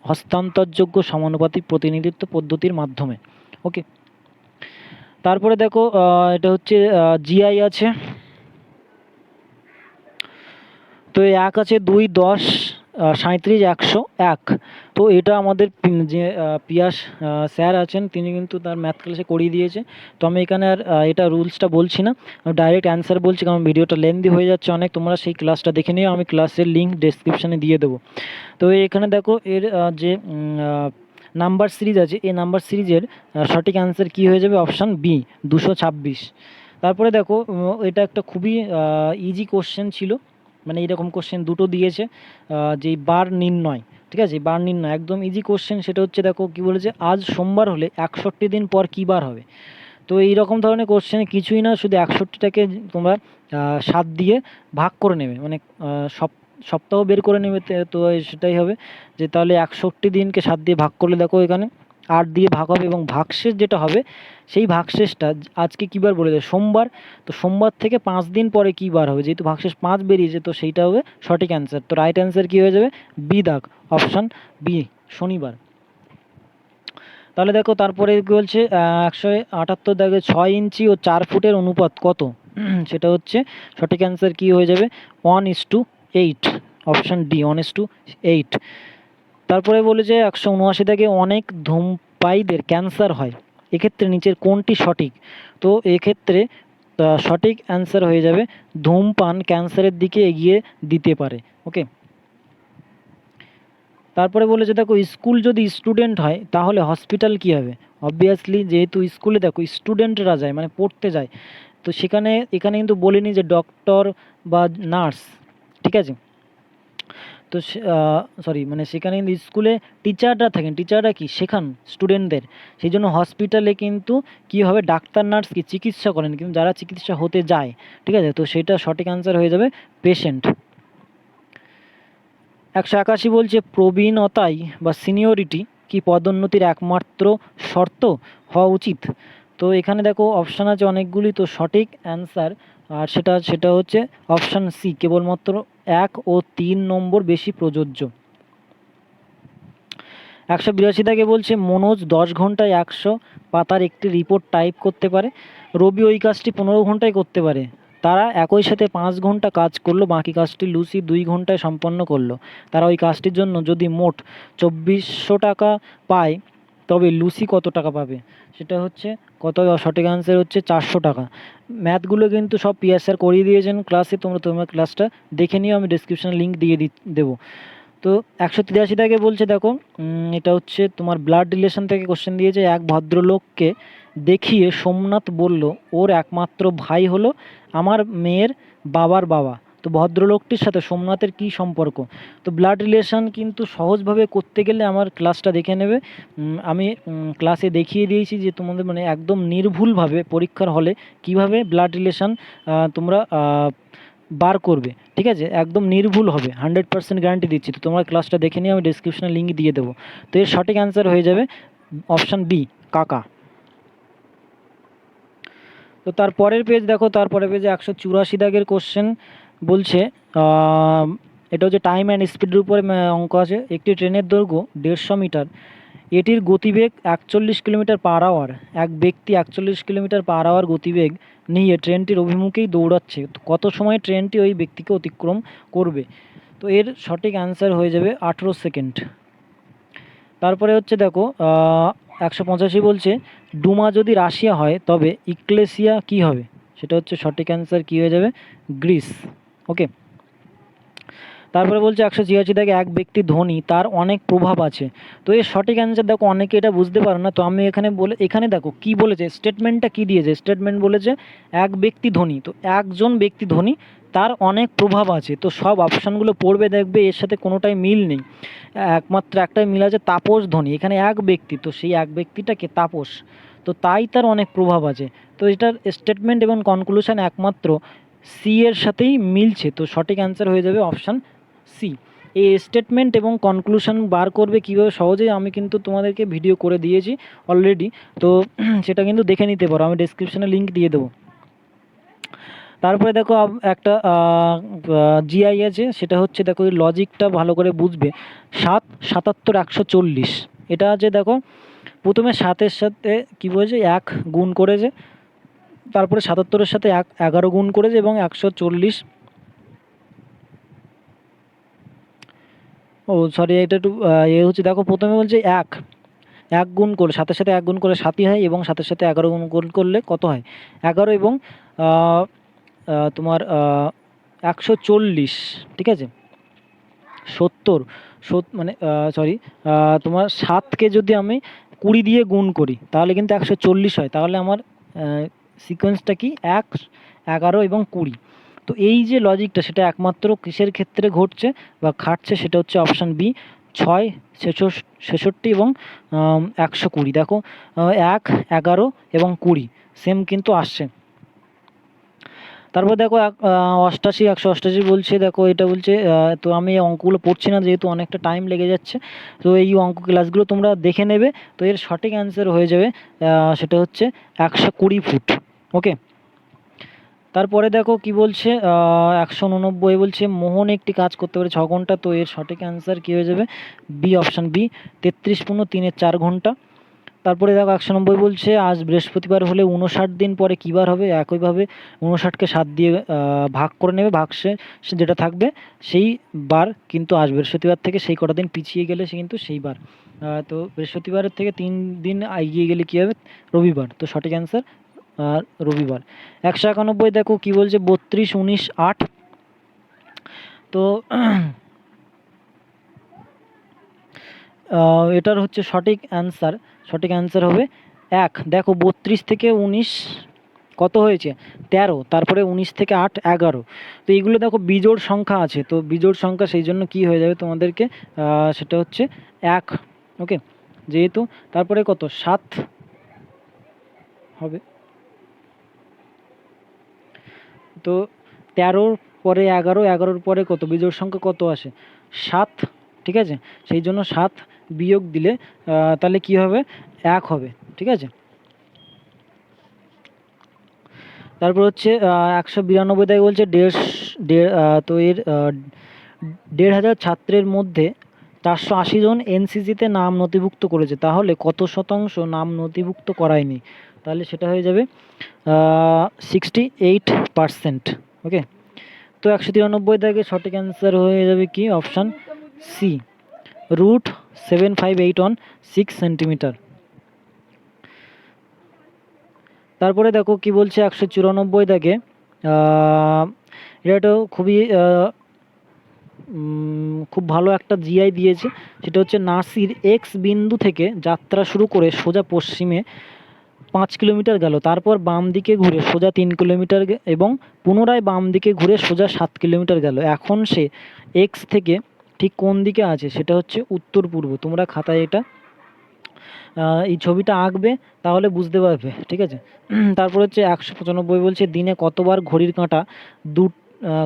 হস্তান্তরযোগ্য সমানুপাতিক প্রতিনিধিত্ব পদ্ধতির মাধ্যমে। ওকে। তারপরে দেখো এটা হচ্ছে জিআই আছে, তো 1 আছে 2, 10, 37, 101। তো এটা আমাদের যে পিয়াস স্যার আছেন তিনি কিন্তু তার ম্যাথ ক্লাসে করিয়ে দিয়েছে। তো আমি এখানে আর এটা রুলসটা বলছি না, আমি ডাইরেক্ট অ্যান্সার বলছি কারণ ভিডিওটা লেন্দি হয়ে যাচ্ছে অনেক। তোমরা সেই ক্লাসটা দেখে নিও, আমি ক্লাসের লিঙ্ক ডেসক্রিপশানে দিয়ে দেবো। তো এখানে দেখো এর যে নাম্বার সিরিজ আছে, এই নাম্বার সিরিজের সঠিক অ্যান্সার কী হয়ে যাবে? Option B 226। তারপরে দেখো এটা একটা খুবই ইজি কোশ্চেন ছিল, মানে এরকম কোশ্চেন দুটো দিয়েছে, যেই বার নির্ণয়, ঠিক আছে, বার নির্ণয় একদম ইজি কোশ্চেন। সেটা হচ্ছে দেখো কি বলেছে, আজ সোমবার হলে 61 দিন পর কী বার হবে। তো এই রকম ধরনের কোশ্চেনে কিছুই না, শুধু 61টাকে তোমরা 7 দিয়ে ভাগ করে নেবে, মানে সপ্তাহ বের করে নেবে। তো সেটাই হবে যে তাহলে 61 দিনকে 7 দিয়ে ভাগ করলে দেখো এখানে 8 দিয়ে ভাগ হবে, এবং ভাগশেষ যেটা হবে সেই ভাগশেষটা আজকে কী বার বলে দেয়, সোমবার। তো সোমবার থেকে 5 দিন পরে কী বার হবে, যেহেতু ভাগশেষ 5 বেরিয়েছে, তো সেইটা হবে সঠিক অ্যান্সার। তো রাইট অ্যান্সার কী হয়ে যাবে, বি দাগ, অপশান বি, শনিবার। তাহলে দেখো তারপরে কী বলছে, 178 দাগে 6 ইঞ্চি ও 4 ফুটের অনুপাত কত, সেটা হচ্ছে সঠিক অ্যান্সার কী হয়ে যাবে, 1:8, অপশান ডি, 1:8। তারপরে বলেছে 179 দাগে অনেক ধূমপায়ীদের ক্যান্সার হয়, এক্ষেত্রে নিচের কোনটি সঠিক। তো এক্ষেত্রে সঠিক অ্যান্সার হয়ে যাবে ধূমপান ক্যান্সারের দিকে এগিয়ে দিতে পারে। ওকে, তারপরে বলেছে দেখো স্কুল যদি স্টুডেন্ট হয় তাহলে হসপিটাল কী হবে। অবভিয়াসলি যেহেতু স্কুলে দেখো স্টুডেন্টরা যায়, মানে পড়তে যায়, তো এখানে কিন্তু বলিনি যে ডক্টর বা নার্স, ঠিক আছে। তো সরি, মানে সেখানে কিন্তু স্কুলে টিচাররা থাকেন, টিচাররা কি শেখান স্টুডেন্টদের, সেই জন্য হসপিটালে কিন্তু কী হবে, ডাক্তার নার্স কি চিকিৎসা করেন, কিন্তু যারা চিকিৎসা হতে যায়, ঠিক আছে। তো সেটা সঠিক অ্যান্সার হয়ে যাবে পেশেন্ট। 181 বলছে প্রবীণতাই বা সিনিয়রিটি কি পদোন্নতির একমাত্র শর্ত হওয়া উচিত। তো এখানে দেখো অপশান আছে অনেকগুলি, তো সঠিক অ্যান্সার আর সেটা হচ্ছে অপশান সি, কেবলমাত্র 1 ও 3 নম্বর বেশি প্রযোজ্য। 182 থেকে বলছে মনোজ 10 ঘন্টায় 100 পাতার একটি রিপোর্ট টাইপ করতে পারে, রবি ওই কাজটি 15 ঘন্টায় করতে পারে। তারা একই সাথে 5 ঘন্টা কাজ করলো, বাকি কাজটি লুসি 2 ঘন্টায় সম্পন্ন করলো। তারা ওই কাজটির জন্য যদি মোট 2400 টাকা পায়, তবে লুসি কত টাকা পাবে, সেটা হচ্ছে কত, সঠিক আনসার হচ্ছে 400 টাকা। ম্যাথগুলো কিন্তু সব পিয়ার স্যার করিয়ে দিয়েছেন ক্লাসে, তোমার ক্লাসটা দেখে নিও, আমি ডিসক্রিপশানে লিঙ্ক দিয়ে দেবো। তো 183 থেকে বলছে দেখো, এটা হচ্ছে তোমার ব্লাড রিলেশন থেকে কোশ্চেন দিয়েছে। এক ভদ্রলোককে দেখিয়ে সোমনাথ বলল ওর একমাত্র ভাই হলো আমার মেয়ের বাবার বাবা। তো ভদ্রলোকটির সাথে সোমনাথের কী সম্পর্ক। তো ব্লাড রিলেশন কিন্তু সহজভাবে করতে গেলে আমার ক্লাসটা দেখে নেবে, আমি ক্লাসে দেখিয়ে দিয়েছি যে তোমাদের মানে একদম নির্ভুলভাবে পরীক্ষার হলে কিভাবে ব্লাড রিলেশন তোমরা বার করবে, ঠিক আছে, একদম নির্ভুল হবে, 100% গ্যারান্টি দিচ্ছি। তো তোমরা ক্লাসটা দেখে নিয়ে আমি ডিসক্রিপশনে লিঙ্ক দিয়ে দেবো। তো এর সঠিক অ্যান্সার হয়ে যাবে অপশান বি, কাকা। তো তারপরের পেজ দেখো, তারপরের পেজে 184 দাগের কোশ্চেন বলছে, এটা হচ্ছে টাইম অ্যান্ড স্পিডের উপরে অঙ্ক আছে। একটি ট্রেনের দৈর্ঘ্য 150 মিটার, এটির গতিবেগ 41 কিলোমিটার পার আওয়ার। এক ব্যক্তি 41 কিলোমিটার পার আওয়ার গতিবেগ নিয়ে ট্রেনটির অভিমুখেই দৌড়াচ্ছে, কত সময় ট্রেনটি ওই ব্যক্তিকে অতিক্রম করবে। তো এর সঠিক অ্যান্সার হয়ে যাবে 18 সেকেন্ড। তারপরে হচ্ছে দেখো 185 বলছে ডুমা যদি রাশিয়া হয় তবে ইক্লেসিয়া কি হবে, সেটা হচ্ছে সঠিক অ্যান্সার কী হয়ে যাবে, গ্রিস। ওকে, তারপরে বলছে 186 থেকে এক ব্যক্তি ধনী, তার অনেক প্রভাব আছে। তো এর সঠিক অ্যান্সার দেখো অনেকে এটা বুঝতে পারো না, তো আমি এখানে দেখো কি বলেছে, স্টেটমেন্টটা কি দিয়েছে, স্টেটমেন্ট বলেছে এক ব্যক্তি ধনী, তো একজন ব্যক্তি ধনী, তার অনেক প্রভাব আছে। তো সব অপশানগুলো পড়বে, দেখবে এর সাথে কোনোটাই মিল নেই, একমাত্র একটাই মিল আছে, তাপস ধনী। এখানে এক ব্যক্তি, তো সেই এক ব্যক্তিটাকে তাপস, তো তাই তার অনেক প্রভাব আছে। তো এটার স্টেটমেন্ট এবং কনক্লুশন একমাত্র সি এর সাথেই মিলছে। তো সঠিক অ্যান্সার হয়ে যাবে অপশান সি। এই স্টেটমেন্ট এবং কনক্লুশন বার করবে কীভাবে সহজেই আমি কিন্তু তোমাদেরকে ভিডিও করে দিয়েছি অলরেডি, তো সেটা কিন্তু দেখে নিতে পারো, আমি ডেসক্রিপশানে লিঙ্ক দিয়ে দেবো। তারপরে দেখো একটা জিআই আছে, সেটা হচ্ছে দেখো এই লজিকটা ভালো করে বুঝবে। 7, 77, 140, এটা আছে দেখো, প্রথমে 7-এর সাথে কী বলেছে, 1 গুণ করেছে, তারপরে 77-এর সাথে 11 গুণ করেছে, এবং 140, ও সরি এটা একটু হচ্ছে দেখো, প্রথমে বলছে 1 গুণ করে 7-এর সাথে 1 গুণ করে 7ই হয়, এবং 7-এর সাথে 11 গুণ করলে কত হয়, 11, এবং তোমার 140, ঠিক আছে, 70, মানে সরি, তোমার 7কে যদি আমি 20 দিয়ে গুণ করি তাহলে কিন্তু 140 হয়, তাহলে আমার সিকোয়েন্সটা কি 1, 11 এবং 20। তো এই যে লজিকটা সেটা একমাত্র কিসের ক্ষেত্রে ঘটছে বা খাটছে, সেটা হচ্ছে অপশান বি 6, 66 এবং 120। দেখো 1, 11 এবং 20 সেম কিন্তু আসছে। তারপর দেখো 88, 188 বলছে। দেখো এটা বলছে, তো আমি এই অঙ্কগুলো পড়ছি না যেহেতু অনেকটা টাইম লেগে যাচ্ছে, তো এই অঙ্ক ক্লাসগুলো তোমরা দেখে নেবে। তো এর সঠিক অ্যান্সার হয়ে যাবে সেটা হচ্ছে 120 ফুট। ওকে, তারপরে দেখো কি বলছে 189 বলছে মোহন একটি কাজ করতে পারে 6 ঘন্টা। তো এর সঠিক অ্যান্সার কী হয়ে যাবে? বি, অপশান বি 33 পূর্ণ 3-এর 4 ঘন্টা। তারপরে দেখো 190 বলছে আজ বৃহস্পতিবার হলে 59 দিন পরে কী বার হবে? একইভাবে 59কে 7 দিয়ে ভাগ করে নেবে, ভাগশে যেটা থাকবে সেই বার কিন্তু আসবে। বৃহস্পতিবার থেকে সেই কটা দিন পিছিয়ে গেলে সে কিন্তু সেই বার। তো বৃহস্পতিবারের থেকে 3 দিন এগিয়ে গেলে কী হবে? রবিবার। তো সঠিক অ্যান্সার রবিবার। 191 দেখো কি বলছে 32, 19, 8। তো এটার হচ্ছে সঠিক অ্যান্সার হবে 1। দেখো 32 থেকে 19 কত হয়েছে? 13। তারপরে 19 থেকে 8, 11। তো এইগুলো দেখো বিজোড় সংখ্যা আছে, তো বিজোড় সংখ্যা সেই জন্য কী হয়ে যাবে তোমাদেরকে সেটা হচ্ছে 1। ওকে, যেহেতু তারপরে কত 7 হবে। তো 13-র পরে 11, 11-র পরে কত বিজোড় সংখ্যা কত আসে? 7। ঠিক আছে, সেই জন্য 7 বিয়োগ দিলে তাহলে কি হবে? 1 হবে। ঠিক আছে, তারপর হচ্ছে 192 থেকে বলছে তো এর 1,500 ছাত্রের মধ্যে 480 জন এনসিসিতে নাম নথিভুক্ত করেছে, তাহলে কত শতাংশ নাম নথিভুক্ত করায়নি? তাহলে সেটা হয়ে যাবে 68%। ওকে, তো 193 থেকে সঠিক অ্যান্সার হয়ে যাবে কি? Option C √758 centimetre. তারপরে দেখো কি বলছে 194 থেকে এটা খুবই খুব ভালো একটা জিআই দিয়েছে, সেটা হচ্ছে নাসির এক্স বিন্দু থেকে যাত্রা শুরু করে সোজা পশ্চিমে 5 কিলোমিটার গেল, তারপর বাম দিকে ঘুরে সোজা 3 কিলোমিটার এবং পুনরায় বাম দিকে ঘুরে সোজা 7 কিলোমিটার গেল। এখন সে এক্স থেকে ঠিক কোন দিকে আছে? সেটা হচ্ছে উত্তর পূর্ব। তোমরা খাতায় এটা এই ছবিটা আঁকবে, তাহলে বুঝতে পারবে। ঠিক আছে, তারপর হচ্ছে 195 বলছে দিনে কতবার ঘড়ির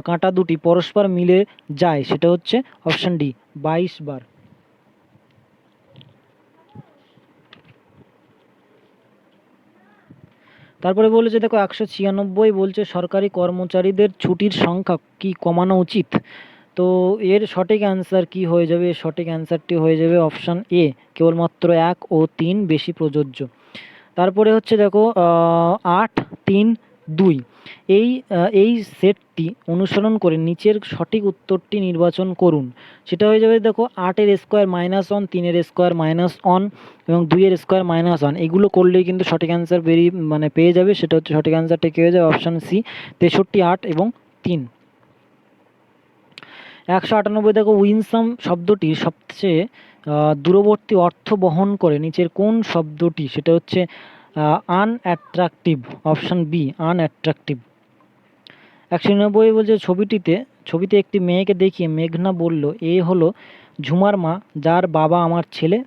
কাঁটা দুটি পরস্পর মিলে যায়? সেটা হচ্ছে অপশান ডি 22 বার। তারপরে বলেছে দেখো 196 বলছে সরকারি কর্মচারীদের ছুটির সংখ্যা কি কমানো উচিত? তো এর সঠিক অ্যান্সার কি হয়ে যাবে? সঠিক অ্যান্সারটি হয়ে যাবে অপশান এ কেবলমাত্র 1 ও 3 বেশি প্রযোজ্য। তারপরে হচ্ছে দেখো 8, 3, 2 এই সেটটি অনুসরণ করে নিচের সঠিক উত্তরটি নির্বাচন করুন। সেটা হয়ে যাবে দেখো 8-এর স্কোয়ার -1, 3-এর স্কোয়ার -1 এবং 2-এর স্কোয়ার -1। এগুলো করলেই কিন্তু সঠিক অ্যান্সার পেয়ে যাবে। সেটা হচ্ছে সঠিক অ্যান্সারটা কী হয়ে যাবে? অপশান সি 63, 8 এবং 3। 198 দেখো উইনসাম শব্দটির সবচেয়ে দূরবর্তী অর্থ বহন করে নিচের কোন শব্দটি? সেটা হচ্ছে আনঅ্যাট্রাকটিভ। Option B unattractive. 199 বলছে ছবিতে একটি মেয়েকে দেখিয়ে মেঘনা বলল এ হলো ঝুমার মা যার বাবা আমার ছেলে।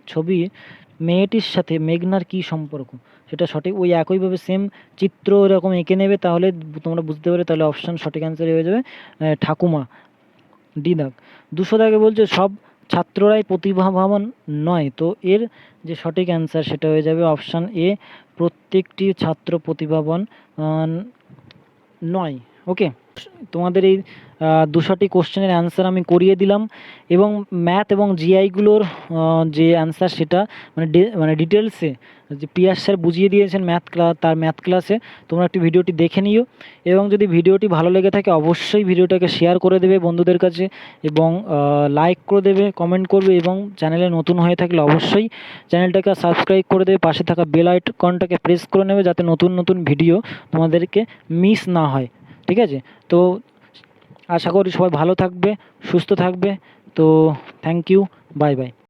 মেয়েটির সাথে মেঘনার কি সম্পর্ক? সেটা সঠিক ওই একইভাবে সেম চিত্র এরকম এঁকে নেবে, তাহলে তোমরা বুঝতে পারবে। তাহলে অপশান সঠিক অ্যান্সার হয়ে যাবে ঠাকুমা, ডি দাগ। 200 দাগে বলছে সব ছাত্ররাই প্রতিভাবান নয়। তো এর যে সঠিক অ্যান্সার সেটা হয়ে যাবে অপশান এ প্রত্যেকটি ছাত্র প্রতিভাবান নয়। ওকে, তোমাদের এই 200টি কোশ্চেনের অ্যান্সার আমি করিয়ে দিলাম, এবং ম্যাথ এবং জিআইগুলোর যে অ্যান্সার সেটা মানে ডিটেলসে যে পিয়াস স্যার বুঝিয়ে দিয়েছেন তার ম্যাথ ক্লাসে। তোমরা একটি ভিডিওটি দেখে নিও, এবং যদি ভিডিওটি ভালো লেগে থাকে অবশ্যই ভিডিওটাকে শেয়ার করে দেবে বন্ধুদের কাছে, এবং লাইক করে দেবে, কমেন্ট করবে, এবং চ্যানেলে নতুন হয়ে থাকলে অবশ্যই চ্যানেলটাকে সাবস্ক্রাইব করে দেবে। পাশে থাকা বেল আইকনটাকে প্রেস করে নেবে যাতে নতুন নতুন ভিডিও তোমাদেরকে মিস না হয়। ঠিক আছে, তো আশা করি সবাই ভালো থাকবে, সুস্থ থাকবে। তো থ্যাংক ইউ, বাই বাই।